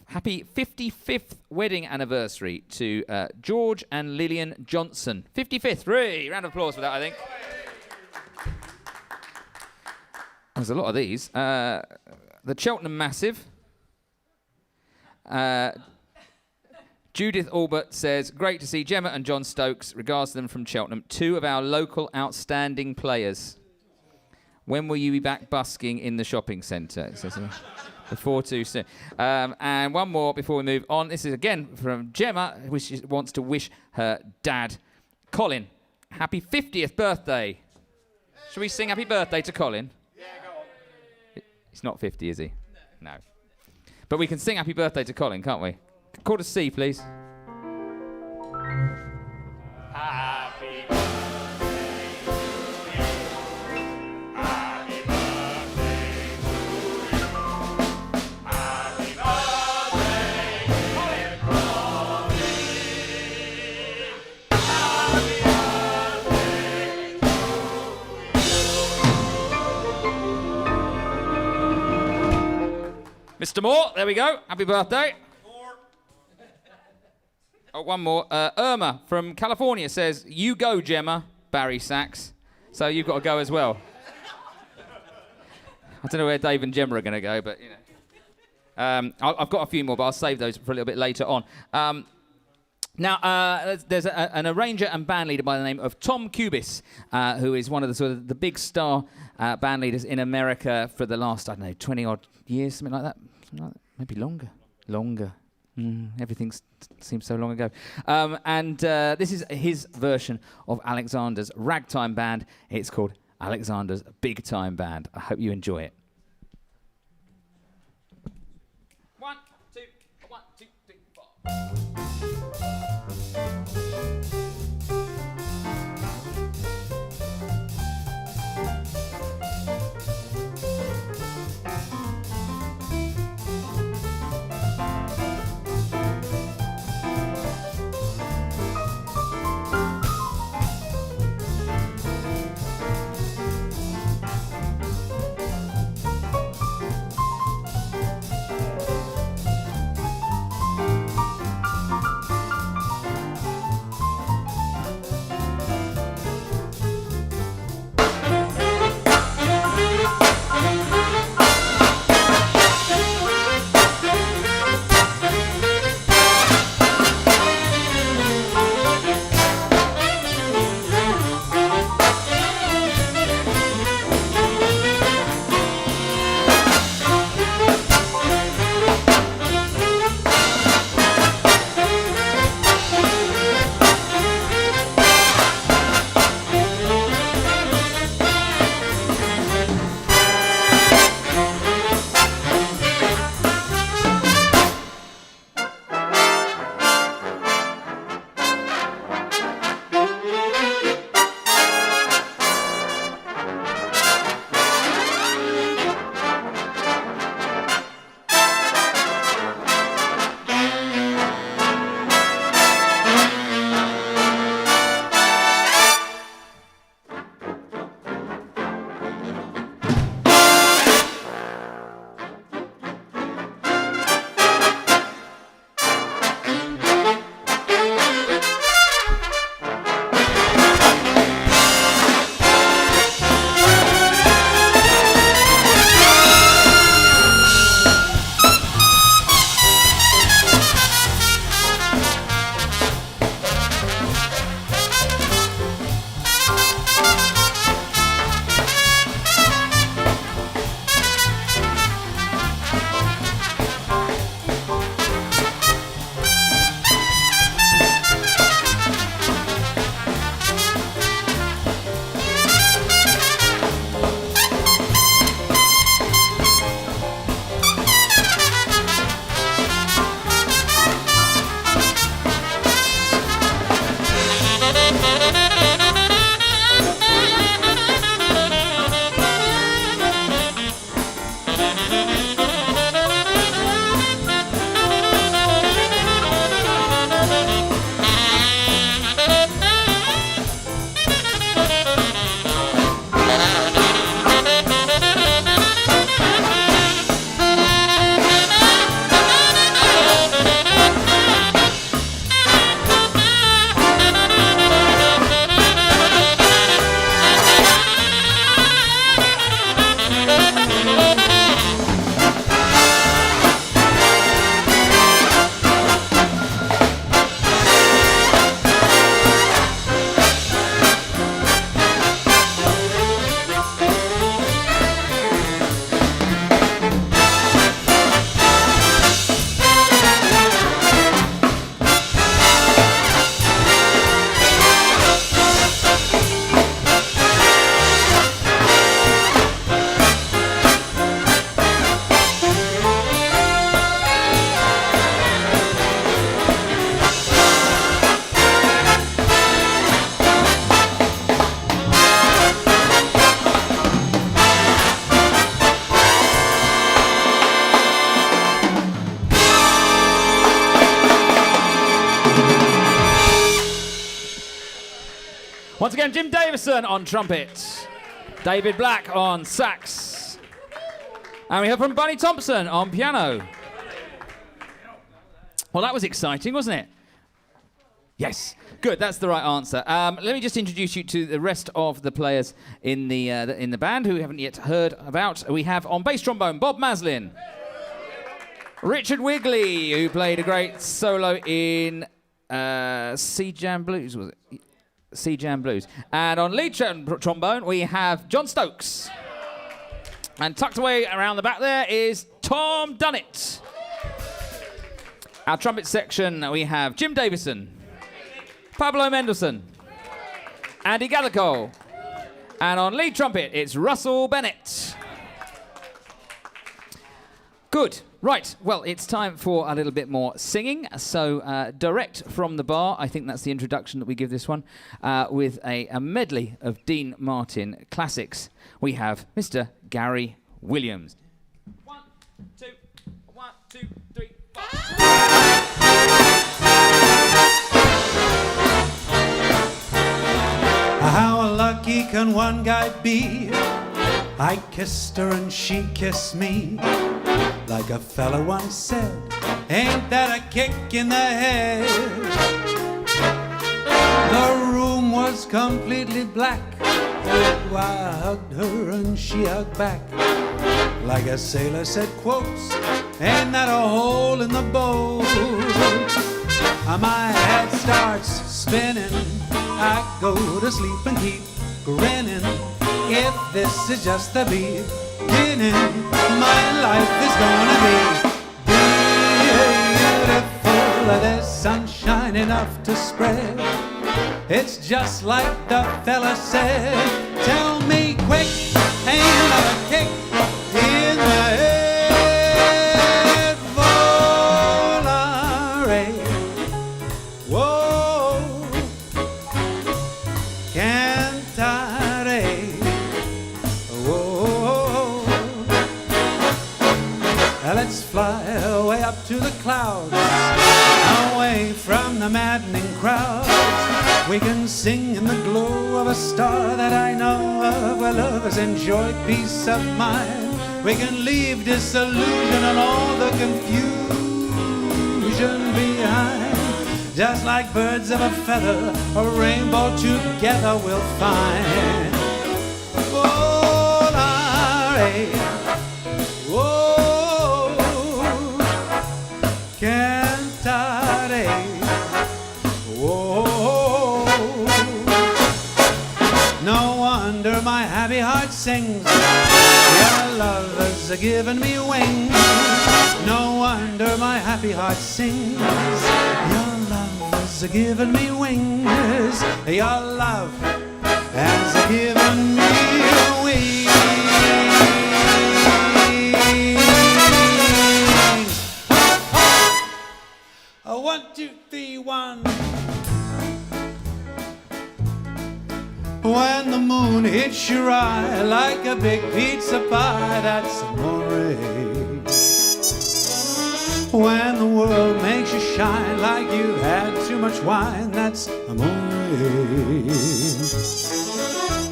Happy 55th wedding anniversary to George and Lillian Johnson. 55th, really. Round of applause for that, I think. There's a lot of these. The Cheltenham Massive. Judith Albert says, great to see Gemma and John Stokes. Regards to them from Cheltenham. Two of our local outstanding players. When will you be back busking in the shopping centre? It says, before too soon. And one more before we move on. This is again from Gemma, who wants to wish her dad, Colin, happy 50th birthday. Shall we sing happy birthday to Colin?
Yeah, go on.
He's not 50, is he? No. But we can sing happy birthday to Colin, can't we? Chord of C, please.
Happy birthday to you. Happy birthday to you. Happy birthday, dear Ronnie. Happy birthday to you.
Mr. Moore, there we go. Happy birthday. Oh, one more. Irma from California says, you go, Gemma, Barry Sax. So you've got to go as well. I don't know where Dave and Gemma are going to go, but, you know. I've got a few more, but I'll save those for a little bit later on. Now, there's an arranger and band leader by the name of Tom Kubis, who is one of the sort of the big star band leaders in America for the last, I don't know, 20-odd years, something like that. Maybe longer. Everything seems so long ago. And this is his version of Alexander's ragtime band. It's called Alexander's Big Time Band. I hope you enjoy it. 1, 2, 1, 2, 3, 4. again, Jim Davison on trumpet. David Black on sax. And we heard from Bunny Thompson on piano. Well, that was exciting, wasn't it? Yes. Good, that's the right answer. Let me just introduce you to the rest of the players in the band who we haven't yet heard about. We have on bass trombone, Bob Maslin. Richard Wigley, who played a great solo in C Jam Blues, was it? C Jam Blues. And on lead trombone, we have John Stokes. And tucked away around the back there is Tom Dunnett. Our trumpet section, we have Jim Davison, Pablo Mendelssohn, Andy Gathercole. And on lead trumpet, it's Russell Bennett. Good. Right, well, it's time for a little bit more singing. So, direct from the bar, I think that's the introduction that we give this one, with a medley of Dean Martin classics. We have Mr. Gary Williams. 1, 2, 1, 2, 3, 4.
How lucky can one guy be? I kissed her and she kissed me. Like a fella once said, ain't that a kick in the head? The room was completely black. Oh, I hugged her and she hugged back. Like a sailor said, quotes, ain't that a hole in the boat? My head starts spinning. I go to sleep and keep grinning. If this is just the beginning, my life is gonna be beautiful. There's sunshine enough to spread. It's just like the fella said. Tell me quick, ain't a kick in the head. Volare. Whoa. Cantare. Whoa. Let's fly away up to the clouds, away from the maddening crowds. We can sing in the glow of a star that I know of, where lovers enjoy peace of mind. We can leave disillusion and all the confusion behind. Just like birds of a feather, a rainbow together we'll find. Volare. Whoa. Cantare. Whoa. No wonder my happy heart sings. Your lovers are giving me wings. No wonder my happy heart sings. Your lovers are giving me wings. Your love has given me wings. 1, 2, 3, 1. When the moon hits your eye like a big pizza pie, that's amore. When the world makes you shine like you've had too much wine, that's amore.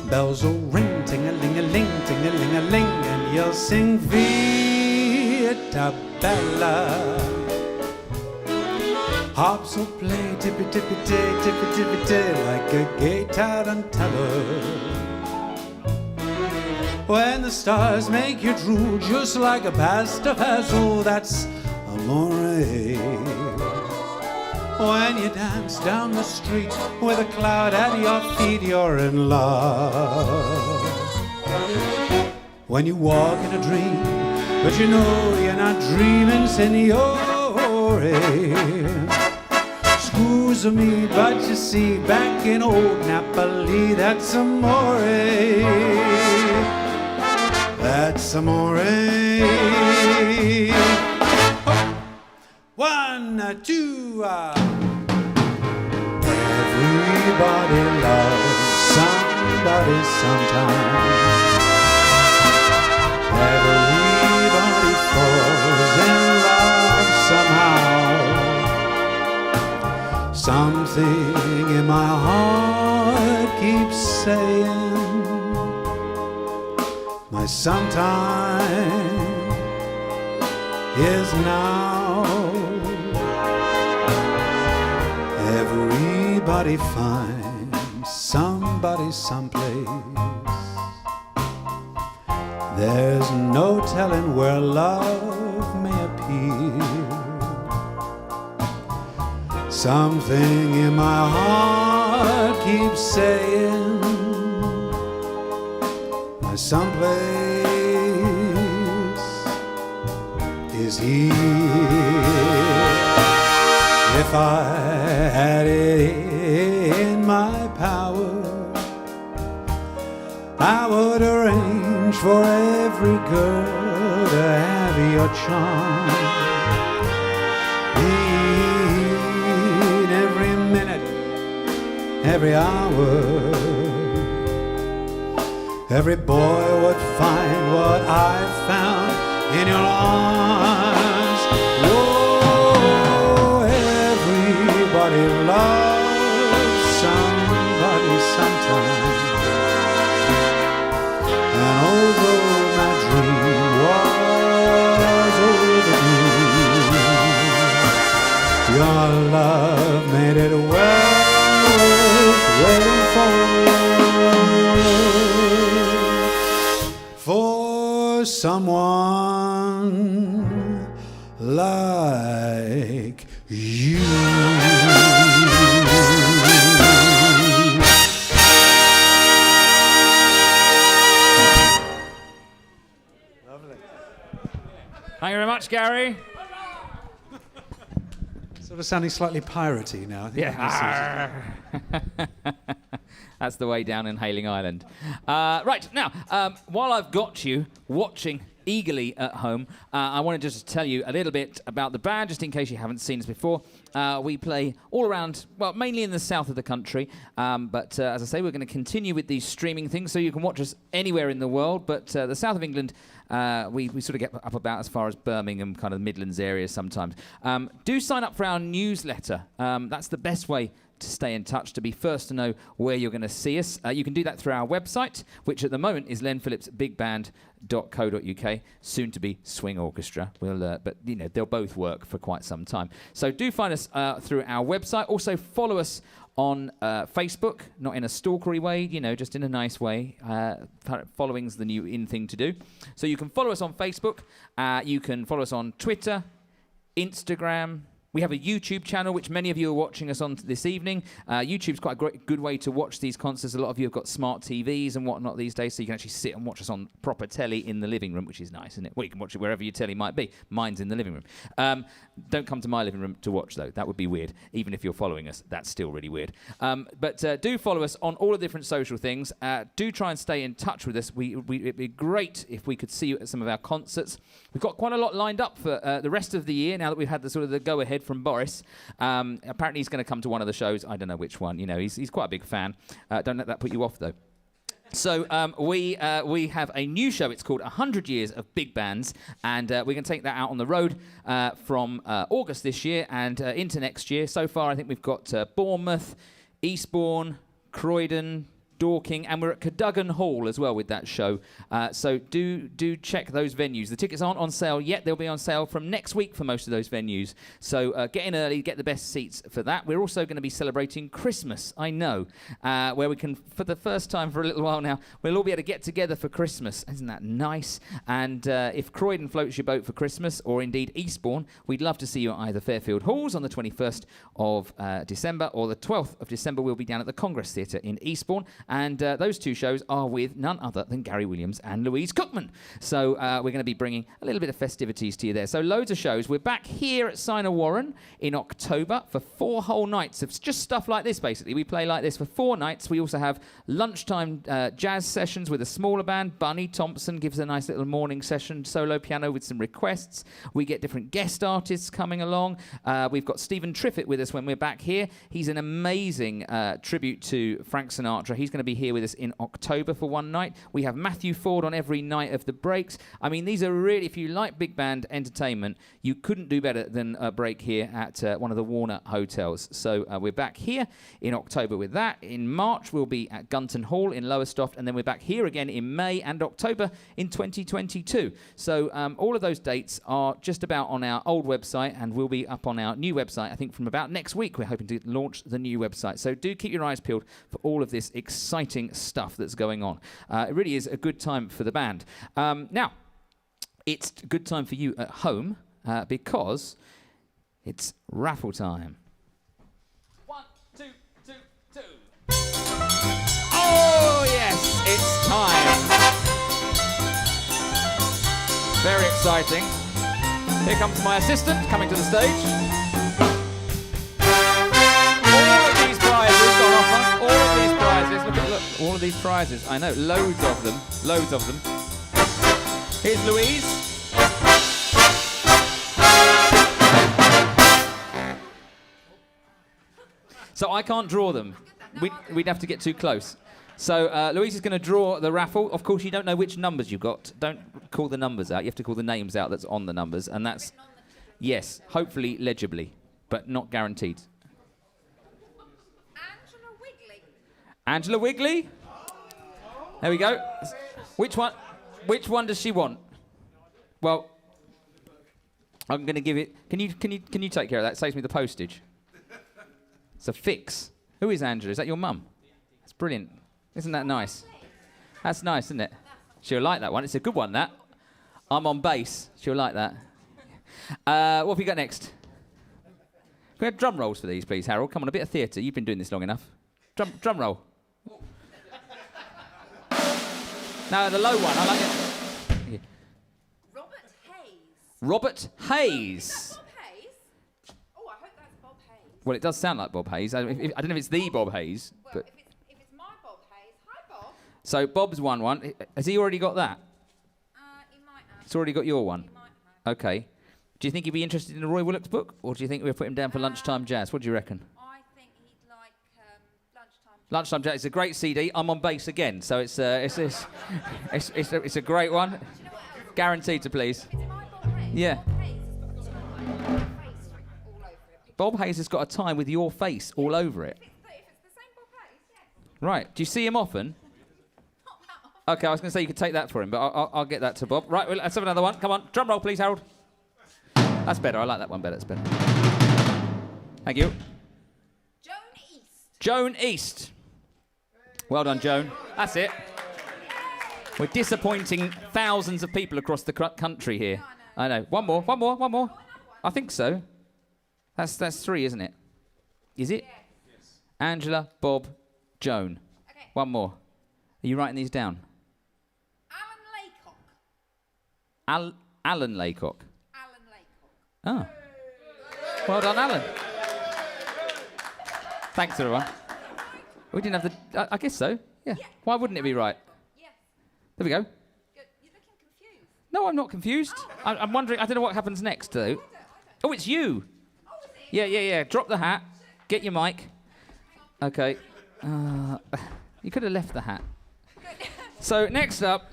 Bells will ring, ting-a-ling-a-ling, ting-a-ling-a-ling, and you'll sing Vita Bella. Harps will play tippy-tippy-tay, tippy-tippy-tay, like a gay tarantella. When the stars make you drool just like a pasta fazool, that's amore. When you dance down the street with a cloud at your feet, you're in love. When you walk in a dream, but you know you're not dreaming, signore. Scusa me, but you see, back in old Napoli, that's amore. That's amore. 1, 2. Everybody loves somebody sometime. Everybody falls in love somehow. Something in my heart keeps saying my sometime is now. Everybody finds somebody someplace. There's no telling where love may appear. Something in my heart keeps saying my someplace is here. If I had it in my power, I would arrange for every girl to have your charm. In every minute, every hour, every boy would find what I found in your arms. Oh, everybody loves somebody sometime. And although my dream was overdue, your love made it well worth waiting for someone like you.
Thank you very much, Gary.
Sort of sounding slightly piratey now. I think
Yeah. That's the way down in Hailing Island. Right, now, while I've got you watching eagerly at home, I want to just tell you a little bit about the band, just in case you haven't seen us before. We play all around, well, mainly in the south of the country, but as I say, we're going to continue with these streaming things, so you can watch us anywhere in the world, but the south of England, we sort of get up about as far as Birmingham, kind of Midlands areas sometimes. Do sign up for our newsletter. That's the best way to stay in touch, to be first to know where you're going to see us. You can do that through our website, which at the moment is lenphillipsbigband.co.uk, soon to be Swing Orchestra. But you know, they'll both work for quite some time. So do find us through our website. Also follow us on Facebook, not in a stalkery way, you know, just in a nice way. Following's the new in thing to do. So you can follow us on Facebook. You can follow us on Twitter, Instagram. We have a YouTube channel, which many of you are watching us on this evening. YouTube's quite a good way to watch these concerts. A lot of you have got smart TVs and whatnot these days, so you can actually sit and watch us on proper telly in the living room, which is nice, isn't it? Well, you can watch it wherever your telly might be. Mine's in the living room. Don't come to my living room to watch, though. That would be weird. Even if you're following us, that's still really weird. But do follow us on all the different social things. Do try and stay in touch with us. It'd be great if we could see you at some of our concerts. We've got quite a lot lined up for the rest of the year, now that we've had the sort of the go-ahead from Boris. Apparently he's going to come to one of the shows. I don't know which one. You know, he's quite a big fan. Don't let that put you off, though. So we have a new show. It's called 100 Years of Big Bands, and we're going to take that out on the road from August this year and into next year. So far, I think we've got Bournemouth, Eastbourne, Croydon, Dorking, and we're at Cadogan Hall as well with that show. So do check those venues. The tickets aren't on sale yet. They'll be on sale from next week for most of those venues. So get in early, get the best seats for that. We're also going to be celebrating Christmas, I know, where we can, for the first time for a little while now, we'll all be able to get together for Christmas. Isn't that nice? And if Croydon floats your boat for Christmas, or indeed Eastbourne, we'd love to see you at either Fairfield Halls on the 21st of December, or the 12th of December, we'll be down at the Congress Theatre in Eastbourne. And those two shows are with none other than Gary Williams and Louise Cookman. So we're going to be bringing a little bit of festivities to you there. So loads of shows. We're back here at Saina Warren in October for 4 whole nights of just stuff like this, basically. We play like this for 4 nights. We also have lunchtime jazz sessions with a smaller band. Bunny Thompson gives a nice little morning session, solo piano with some requests. We get different guest artists coming along. We've got Stephen Triffitt with us when we're back here. He's an amazing tribute to Frank Sinatra. He's going to to be here with us in October for one night. We have Matthew Ford on every night of the breaks. I mean, these are really, if you like big band entertainment, you couldn't do better than a break here at one of the Warner hotels. So we're back here in October with that. In March, we'll be at Gunton Hall in Lowestoft, and then we're back here again in May and October in 2022. So all of those dates are just about on our old website, and will be up on our new website, I think, from about next week. We're hoping to launch the new website. So do keep your eyes peeled for all of this exciting stuff that's going on. It really is a good time for the band. Now, it's a good time for you at home because it's raffle time. 1, 2, 2, 2. Oh, yes, it's time. Very exciting. Here comes my assistant coming to the stage. All of these prizes, look, all of these prizes. I know, loads of them. Here's Louise. So I can't draw them. We'd have to get too close. So Louise is going to draw the raffle. Of course, you don't know which numbers you've got. Don't call the numbers out. You have to call the names out that's on the numbers. And that's, yes, hopefully legibly, but not guaranteed. Angela Wigley. There we go. Which one does she want? Well, I'm going to give it. Can you take care of that? It saves me the postage. It's a fix. Who is Angela? Is that your mum? That's brilliant. Isn't that nice? That's nice, isn't it? She'll like that one. It's a good one, that. I'm on bass. She'll like that. What have you got next? Can we have drum rolls for these, please, Harold? Come on, a bit of theatre. You've been doing this long enough. Drum roll. No, the low one. I like it. Yeah. Robert Hayes.
Bob Hayes? Oh, I hope that's Bob Hayes.
Well, it does sound like Bob Hayes. I don't know if it's the Bob Hayes.
Well,
but
if it's my Bob Hayes, hi Bob.
So Bob's won one. Has he already got that?
He might have.
He's already got your one.
He might have.
Okay. Do you think he'd be interested in the Roy Willox book, or do you think we'll put him down for lunchtime jazz? What do you reckon?
I think he'd like lunchtime.
Lunchtime jazz is a great CD. I'm on bass again, so it's a great one.
Do you know what else?
Guaranteed to please.
It's my Bob Hayes.
Yeah.
Bob Hayes has got a tie face all over it.
Bob Hayes has got a tie with your face all over it.
If it's the same Bob Hayes, yes.
Right. Do you see him often?
Not that often.
Okay, I was going to say you could take that for him, but I'll get that to Bob. Right, well, let's have another one. Come on, drum roll, please, Harold. That's better. I like that one better. It's better. Thank you. Joan East. Well done, Joan. That's it. We're disappointing thousands of people across the country here. I know. One more. I think so. That's 3, isn't it? Is it?
Yes.
Angela, Bob, Joan.
Okay.
One more. Are you writing these down?
Alan Laycock.
Alan Laycock.
Alan Laycock.
Oh. Well done, Alan. Thanks, everyone. We didn't have the... I guess so. Yeah. Why wouldn't it be right?
Yes.
There we go.
Good. You're looking confused.
No, I'm not confused. I'm wondering... I don't know what happens next, though. Oh, it's you.
Oh, is it?
Yeah. Drop the hat. Get your mic. Okay. You could have left the hat. So, next up...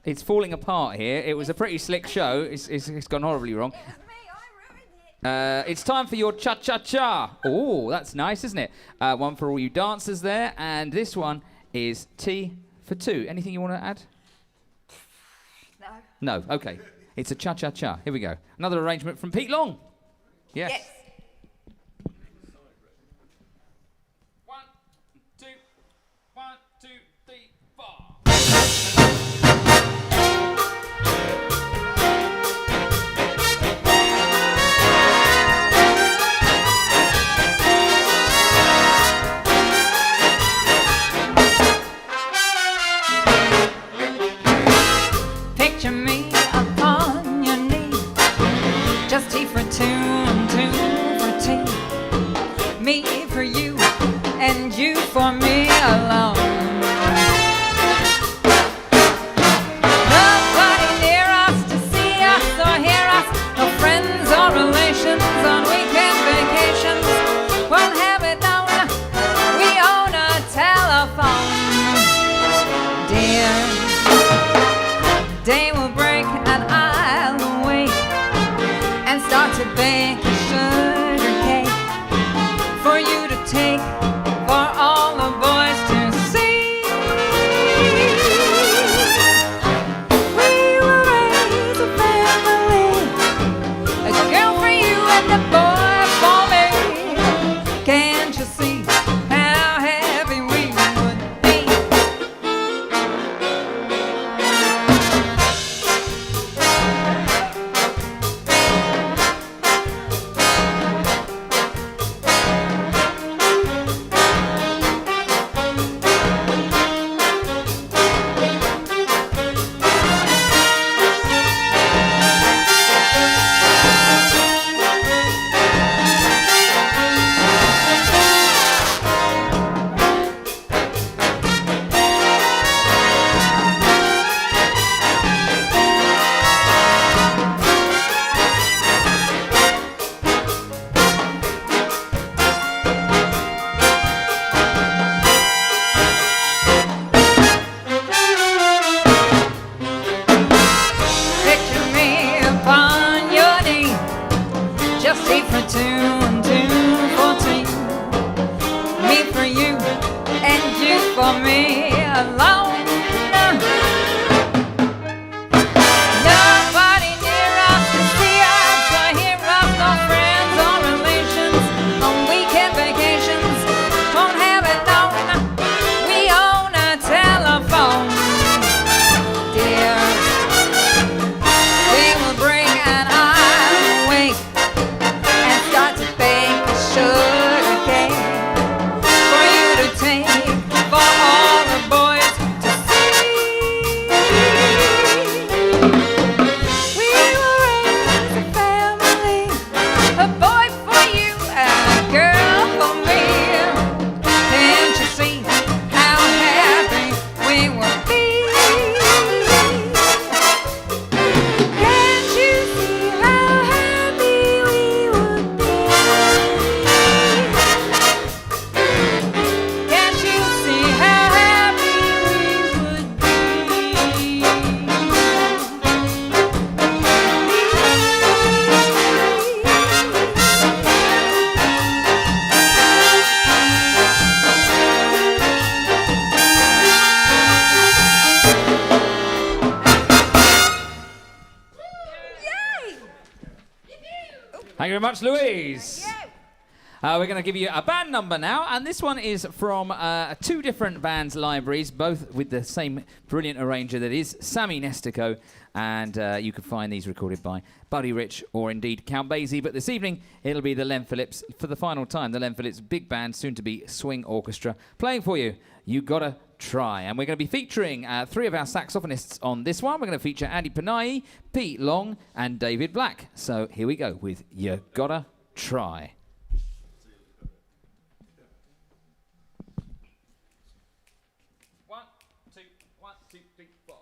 it's falling apart here. It was a pretty slick show. It's gone horribly wrong.
It was me. I ruined it.
It's time for your cha-cha-cha. Oh, that's nice, isn't it? One for all you dancers there. And this one is T for 2. Anything you want to add?
No.
No. Okay. It's a cha-cha-cha. Here we go. Another arrangement from Pete Long. Yes.
Yes.
1, 2, 1, 2, 3, 4.
Picture me upon your knee, just tea for 2 and 2.
Thank you very much, Louise. We're going to give you a band number now, and this one is from 2 different bands' libraries, both with the same brilliant arranger that is Sammy Nestico, and you can find these recorded by Buddy Rich or indeed Count Basie. But this evening, it'll be the Len Phillips for the final time. The Len Phillips Big Band, soon to be Swing Orchestra, playing for you. You Gotta Try. And we're going to be featuring 3 of our saxophonists on this one. We're going to feature Andy Panayi, Pete Long, and David Black. So here we go with You Gotta Try. 1, 2, 1, 2, 3, 4.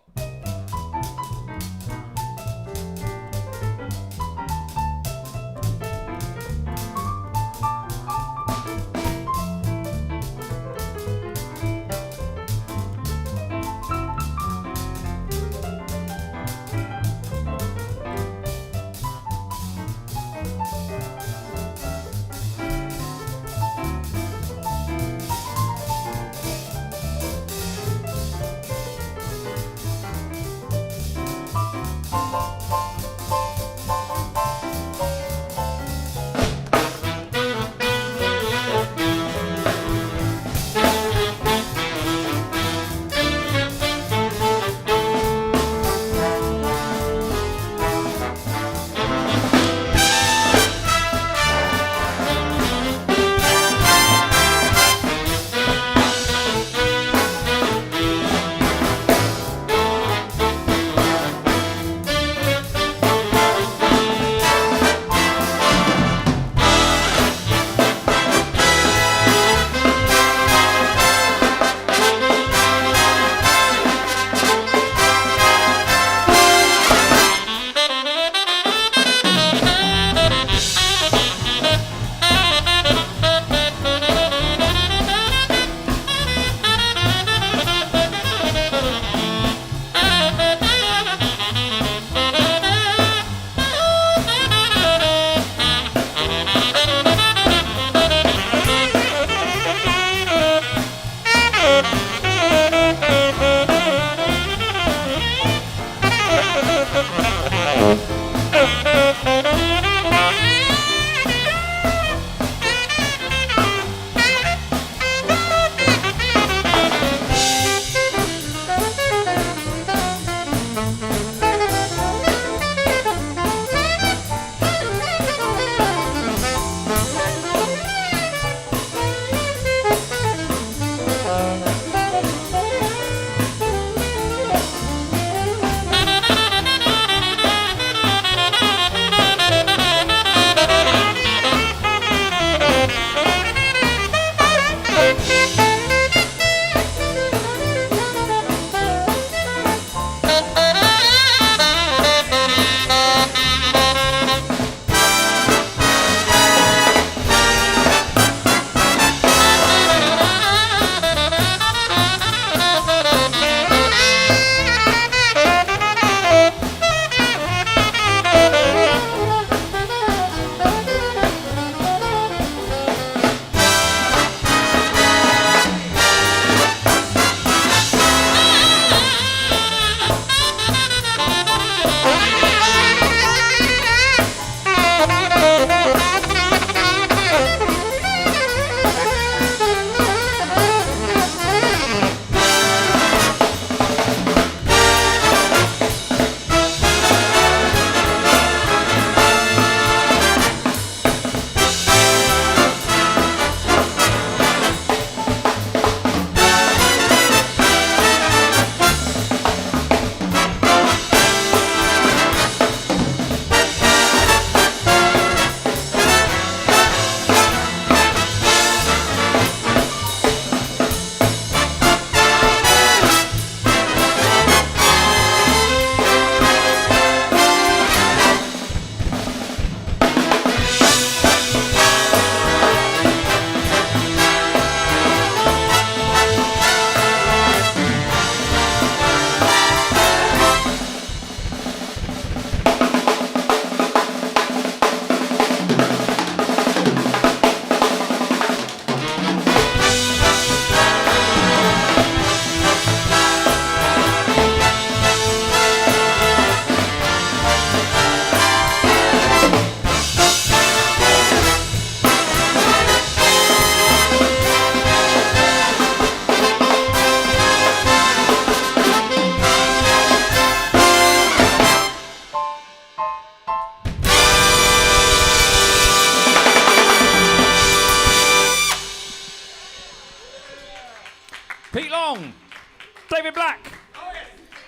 David Black.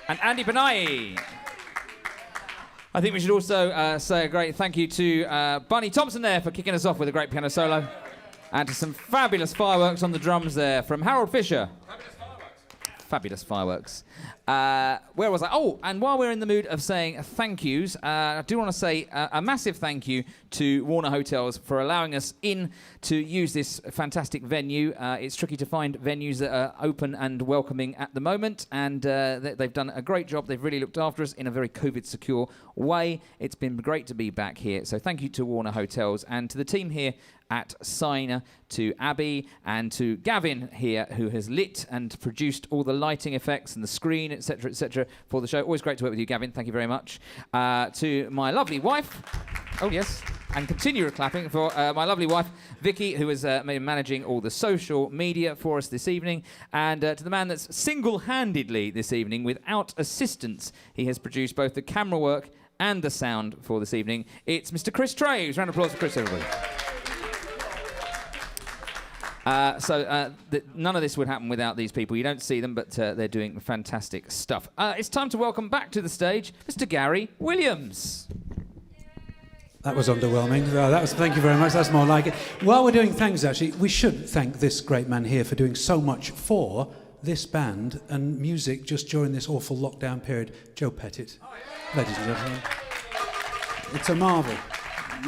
And Andy Benai. I think we should also say a great thank you to Bunny Thompson there for kicking us off with a great piano solo. And to some fabulous fireworks on the drums there from Harold Fisher. Fabulous fireworks. Where was I? Oh, and while we're in the mood of saying thank yous, I do want to say a massive thank you to Warner Hotels for allowing us in to use this fantastic venue. It's tricky to find venues that are open and welcoming at the moment, and they've done a great job. They've really looked after us in a very COVID-secure way. It's been great to be back here. So thank you to Warner Hotels and to the team here at Signer, to Abby and to Gavin here, who has lit and produced all the lighting effects and the screen, etc., for the show. Always great to work with you, Gavin. Thank you very much. To my lovely wife, oh yes, and continue clapping for my lovely wife, Vicky, who is managing all the social media for us this evening, and to the man that's single-handedly this evening, without assistance, he has produced both the camera work and the sound for this evening. It's Mr. Chris Traves. Round of applause for Chris, everybody. None of this would happen without these people. You don't see them, but they're doing fantastic stuff. It's time to welcome back to the stage Mr. Gary Williams.
That was underwhelming. Thank you very much. That's more like it. While we're doing thanks, actually, we should thank this great man here for doing so much for this band and music just during this awful lockdown period. Joe Pettitt. Oh, yeah. Ladies and gentlemen. It's a marvel.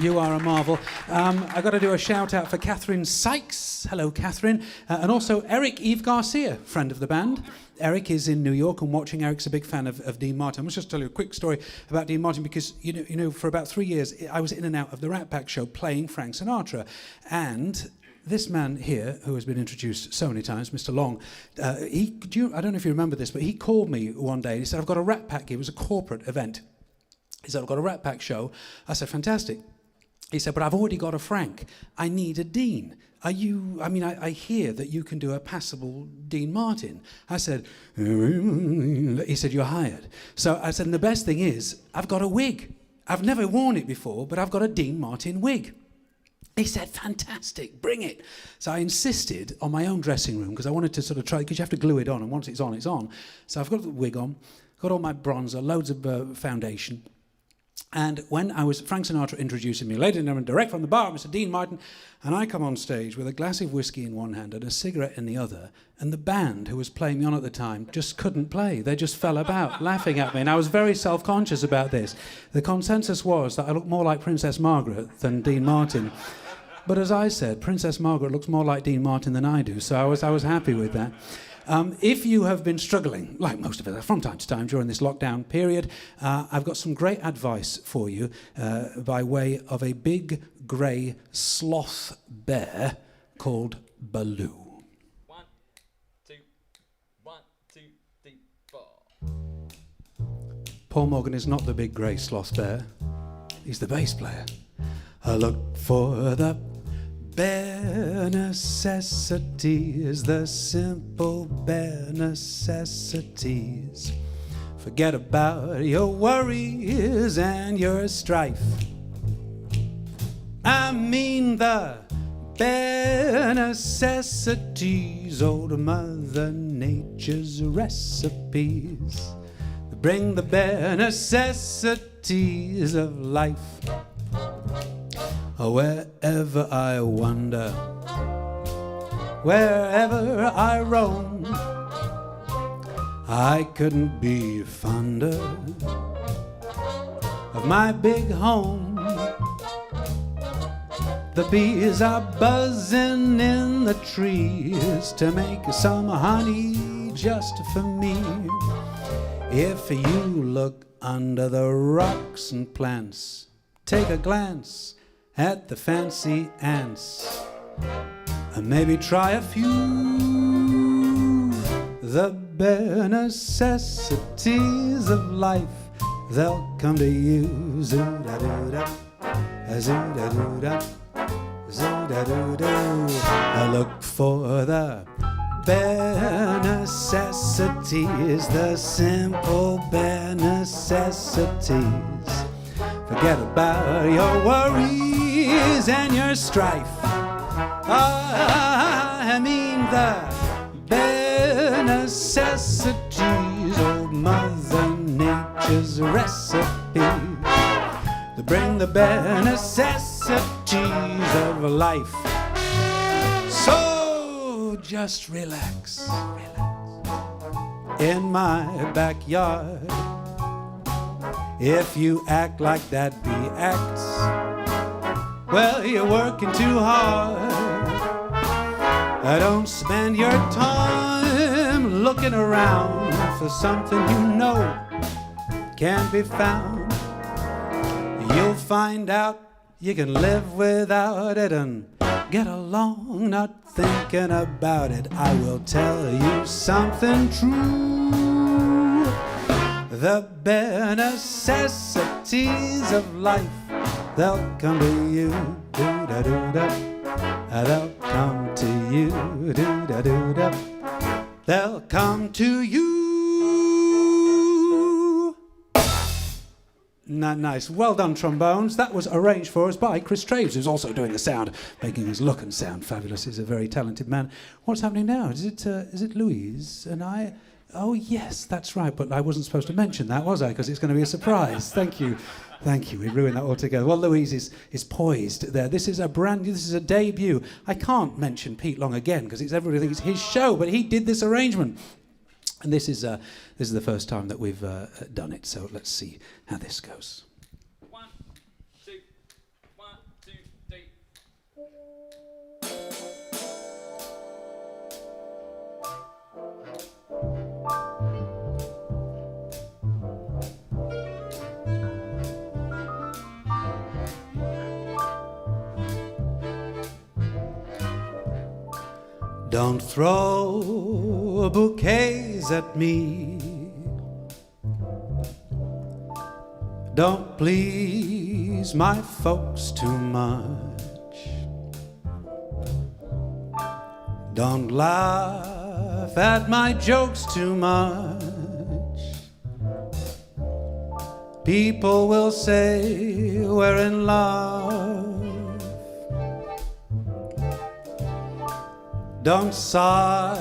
You are a marvel. I've got to do a shout-out for Catherine Sykes. Hello, Catherine. And also Eric Eve Garcia, friend of the band. Eric is in New York and watching. Eric's a big fan of Dean Martin. I must just tell you a quick story about Dean Martin because, you know, for about 3 years, I was in and out of the Rat Pack show playing Frank Sinatra. And this man here, who has been introduced so many times, Mr. Long, I don't know if you remember this, but he called me one day and he said, I've got a Rat Pack. It was a corporate event. He said, I've got a Rat Pack show. I said, fantastic. He said, but I've already got a Frank. I need a Dean. I hear that you can do a passable Dean Martin. I said, he said, you're hired. So I said, and the best thing is, I've got a wig. I've never worn it before, but I've got a Dean Martin wig. He said, fantastic, bring it. So I insisted on my own dressing room because I wanted to sort of try, because you have to glue it on, and once it's on, it's on. So I've got the wig on, got all my bronzer, loads of foundation. And when Frank Sinatra introducing me, ladies and gentlemen, direct from the bar, Mr. Dean Martin, and I come on stage with a glass of whiskey in one hand and a cigarette in the other, and the band who was playing me on at the time just couldn't play. They just fell about, laughing at me, and I was very self-conscious about this. The consensus was that I looked more like Princess Margaret than Dean Martin. But as I said, Princess Margaret looks more like Dean Martin than I do, so I was happy with that. If you have been struggling, like most of us, from time to time during this lockdown period, I've got some great advice for you by way of a big grey sloth bear called Baloo.
1, 2, 1, 2, 3, 4.
Paul Morgan is not the big grey sloth bear. He's the bass player. I look for the bare necessities, the simple bare necessities. Forget about your worries and your strife. I mean the bare necessities, old Mother Nature's recipes. Bring the bare necessities of life. Wherever I wander, wherever I roam, I couldn't be fonder of my big home. The bees are buzzing in the trees to make some honey just for me. If you look under the rocks and plants, take a glance at the fancy ants, and maybe try a few. The bare necessities of life, they'll come to you. Zoo-da-doo-da, zoo-da-doo-da, zoo-da-doo-doo. I look for the bare necessities, the simple bare necessities. Forget about your worries and your strife. I mean the bare necessities Trumpet's recipe to bring the bare necessities of life. So just relax, in my backyard. If you act like that bee acts, well, you're working too hard. Don't spend your time looking around for something you know can't be found. You'll find out you can live without it and get along not thinking about it. I will tell you something true. The bare necessities of life, they'll come to you. Do-da-do-da. They'll come to you. Do-da-do-da. They'll come to you. Nice. Well done, trombones. That was arranged for us by Chris Traves, who's also doing the sound, making us look and sound fabulous. He's a very talented man. What's happening now? Is it Louise and I? Oh, yes, that's right. But I wasn't supposed to mention that, was I? Because it's going to be a surprise. Thank you. Thank you. We ruined that altogether. Well, Louise is poised there. This is a debut. I can't mention Pete Long again because everybody thinks it's his show, but he did this arrangement. And this is the first time that we've done it. So let's see how this goes.
1, 2, 1, 2, 3.
Don't throw bouquets at me. Don't please my folks too much. Don't laugh at my jokes too much. People will say we're in love. Don't sigh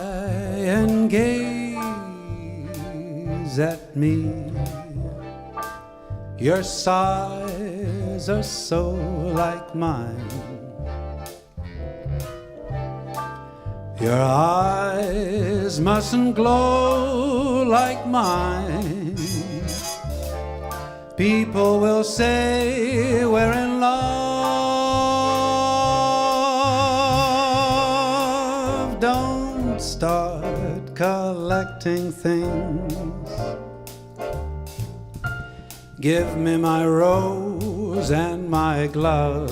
and gaze at me. Your sighs are so like mine. Your eyes mustn't glow like mine. People will say we're in love. Don't start collecting things. Give me my rose and my glove.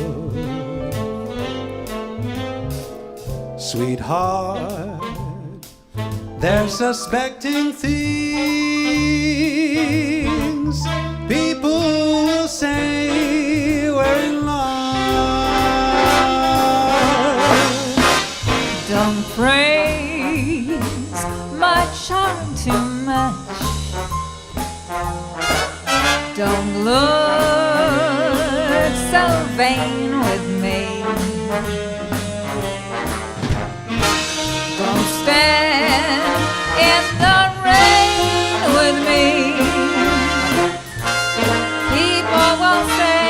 Sweetheart, they're suspecting things. People will say we're in love.
Don't praise my charm too much. Don't look so vain with me. Don't stand in the rain with me. People will say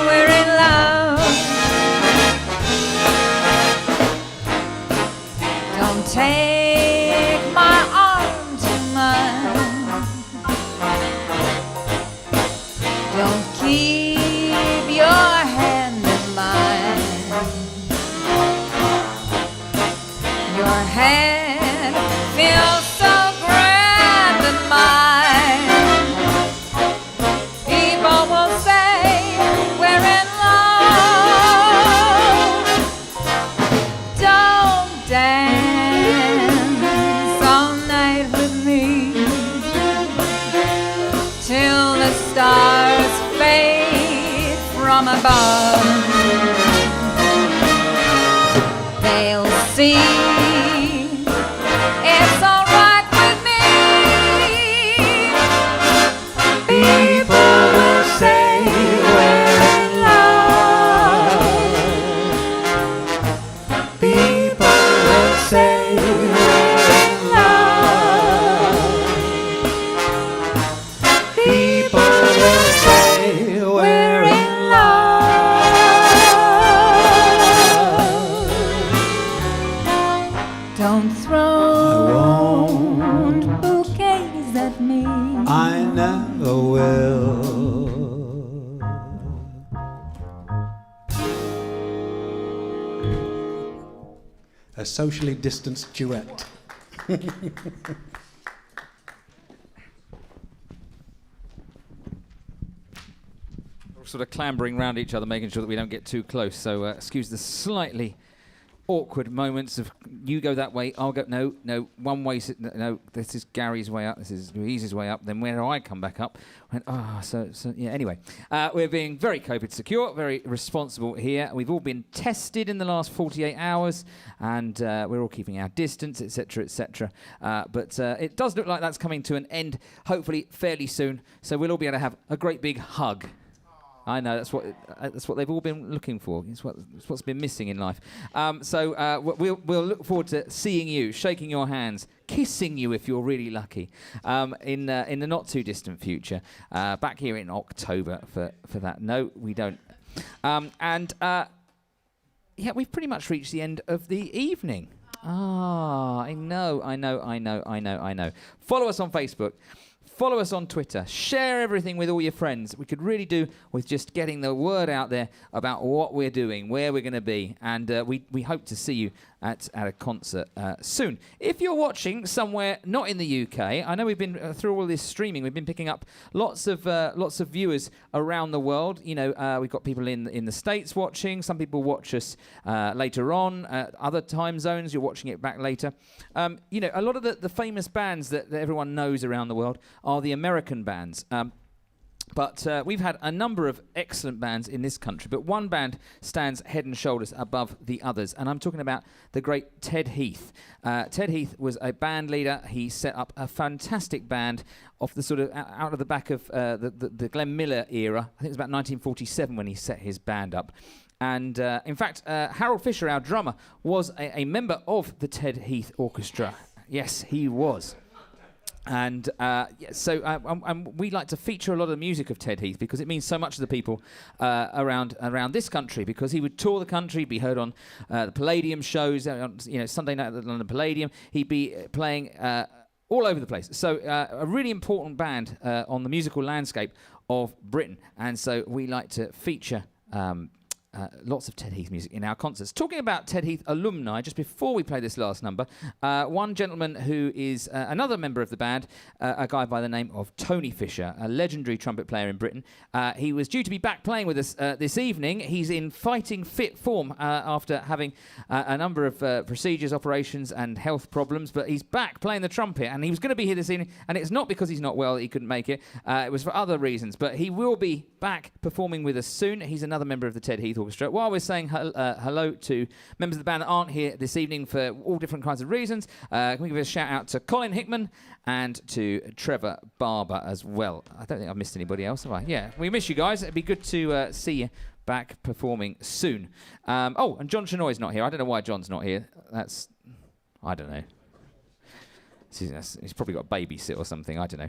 we're in love. Don't take my arm too much. Don't keep your hand in mine. Your hand feels so grand in mine. People will say we're in love. Don't dance all night with me till the stars fade from above. They'll see it's all right with me. People will say we're in love. People will say we're in love. People
I never will. A socially distanced duet.
We're sort of clambering around each other, making sure that we don't get too close. So excuse the slightly awkward moments of you go that way, I'll go, no, one way, no, this is Gary's way up, this is Louise's way up, then where do I come back up? So yeah, anyway. We're being very COVID secure, very responsible here. We've all been tested in the last 48 hours, and we're all keeping our distance, etc., etc. But it does look like that's coming to an end, hopefully fairly soon, so we'll all be able to have a great big hug. I know, that's what they've all been looking for. It's what's been missing in life. So we'll look forward to seeing you, shaking your hands, kissing you if you're really lucky, in the not too distant future. Back here in October for that. No, we don't. Yeah, we've pretty much reached the end of the evening. I know. Follow us on Facebook. Follow us on Twitter. Share everything with all your friends. We could really do with just getting the word out there about what we're doing, where we're going to be, and we hope to see you at a concert soon. If you're watching somewhere not in the UK, I know we've been through all this streaming. We've been picking up lots of viewers around the world. You know, we've got people in the States watching. Some people watch us later on. Other time zones, you're watching it back later. You know, a lot of the famous bands that everyone knows around the world are the American bands. But we've had a number of excellent bands in this country, but one band stands head and shoulders above the others, and I'm talking about the great Ted Heath. Ted Heath was a band leader. He set up a fantastic band off the sort of out of the back of the Glenn Miller era. I think it was about 1947 when he set his band up. And in fact, Harold Fisher, our drummer, was a member of the Ted Heath Orchestra. Yes, he was. And so we like to feature a lot of the music of Ted Heath because it means so much to the people around this country, because he would tour the country, be heard on the Palladium shows, Sunday night at the London Palladium. He'd be playing all over the place. So a really important band on the musical landscape of Britain. And so we like to feature lots of Ted Heath music in our concerts. Talking about Ted Heath alumni, just before we play this last number, one gentleman who is another member of the band, a guy by the name of Tony Fisher, a legendary trumpet player in Britain. He was due to be back playing with us this evening. He's in fighting fit form after having a number of procedures, operations and health problems, but he's back playing the trumpet, and he was going to be here this evening, and it's not because he's not well that he couldn't make it. It was for other reasons, but he will be back performing with us soon. He's another member of the Ted Heath Orchestra. While we're saying hello to members of the band that aren't here this evening for all different kinds of reasons, can we give a shout out to Colin Hickman and to Trevor Barber as well. I don't think I've missed anybody else, have I? Yeah, we miss you guys. It'd be good to see you back performing soon. And John Shenoy's not here. I don't know why John's not here. I don't know. He's probably got a babysit or something. I don't know.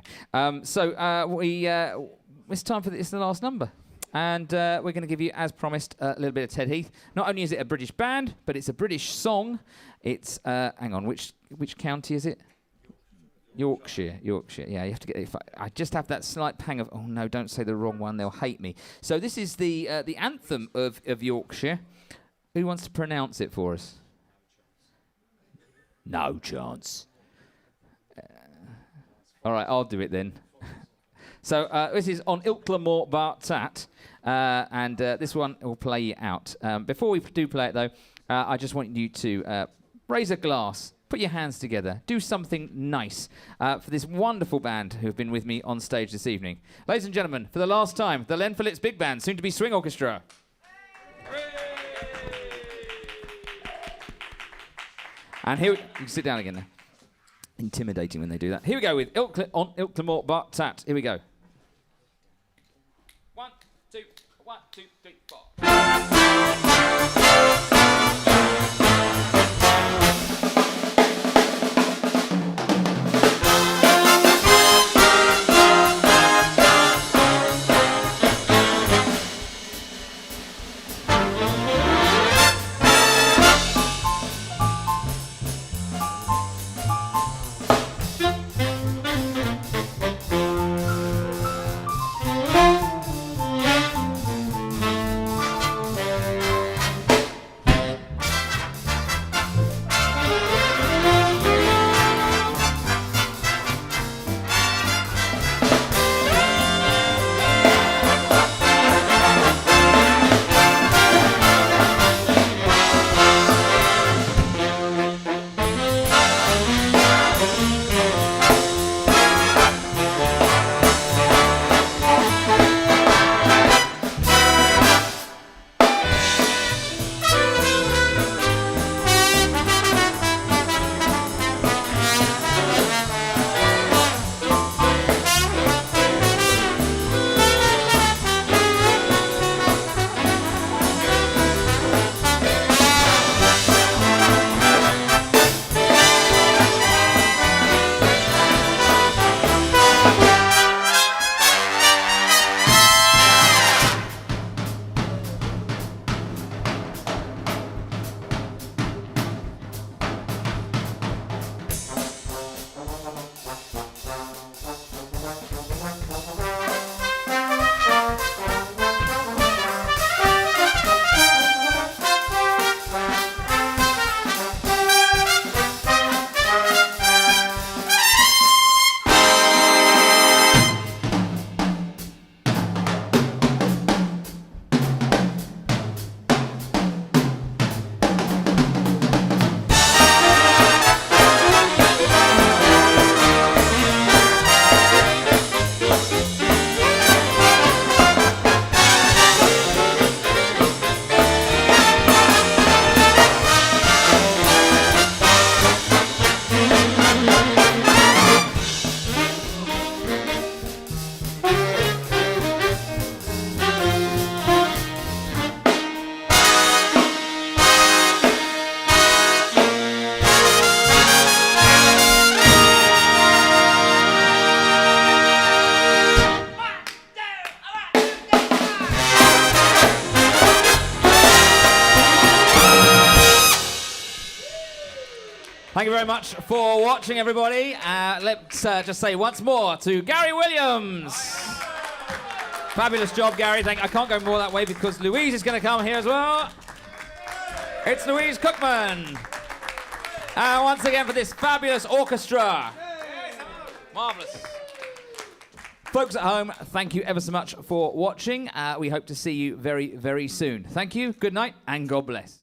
It's time for it's the last number. And we're going to give you, as promised, a little bit of Ted Heath. Not only is it a British band, but it's a British song. It's, hang on, which county is it? Yorkshire. Yeah, you have to get. I just have that slight pang of, oh no, don't say the wrong one. They'll hate me. So this is the anthem of Yorkshire. Who wants to pronounce it for us? No chance. All right, I'll do it then. So this is on Ilklamore Bar Tat, and this one will play you out. Before we do play it, though, I just want you to raise a glass, put your hands together, do something nice for this wonderful band who have been with me on stage this evening. Ladies and gentlemen, for the last time, the Len Phillips Big Band, soon to be Swing Orchestra. And here, you can sit down again now. Intimidating when they do that. Here we go with on Ilklamore Bar Tat. Here we go. 1, 2, 1, 2, 3, 4. very much for watching, everybody. Let's just say once more to Gary Williams. Fabulous job, Gary. I can't go more that way because Louise is going to come here as well. It's Louise Cookman. And once again for this fabulous orchestra. Marvellous. Folks at home, thank you ever so much for watching. We hope to see you very, very soon. Thank you, good night, and God bless.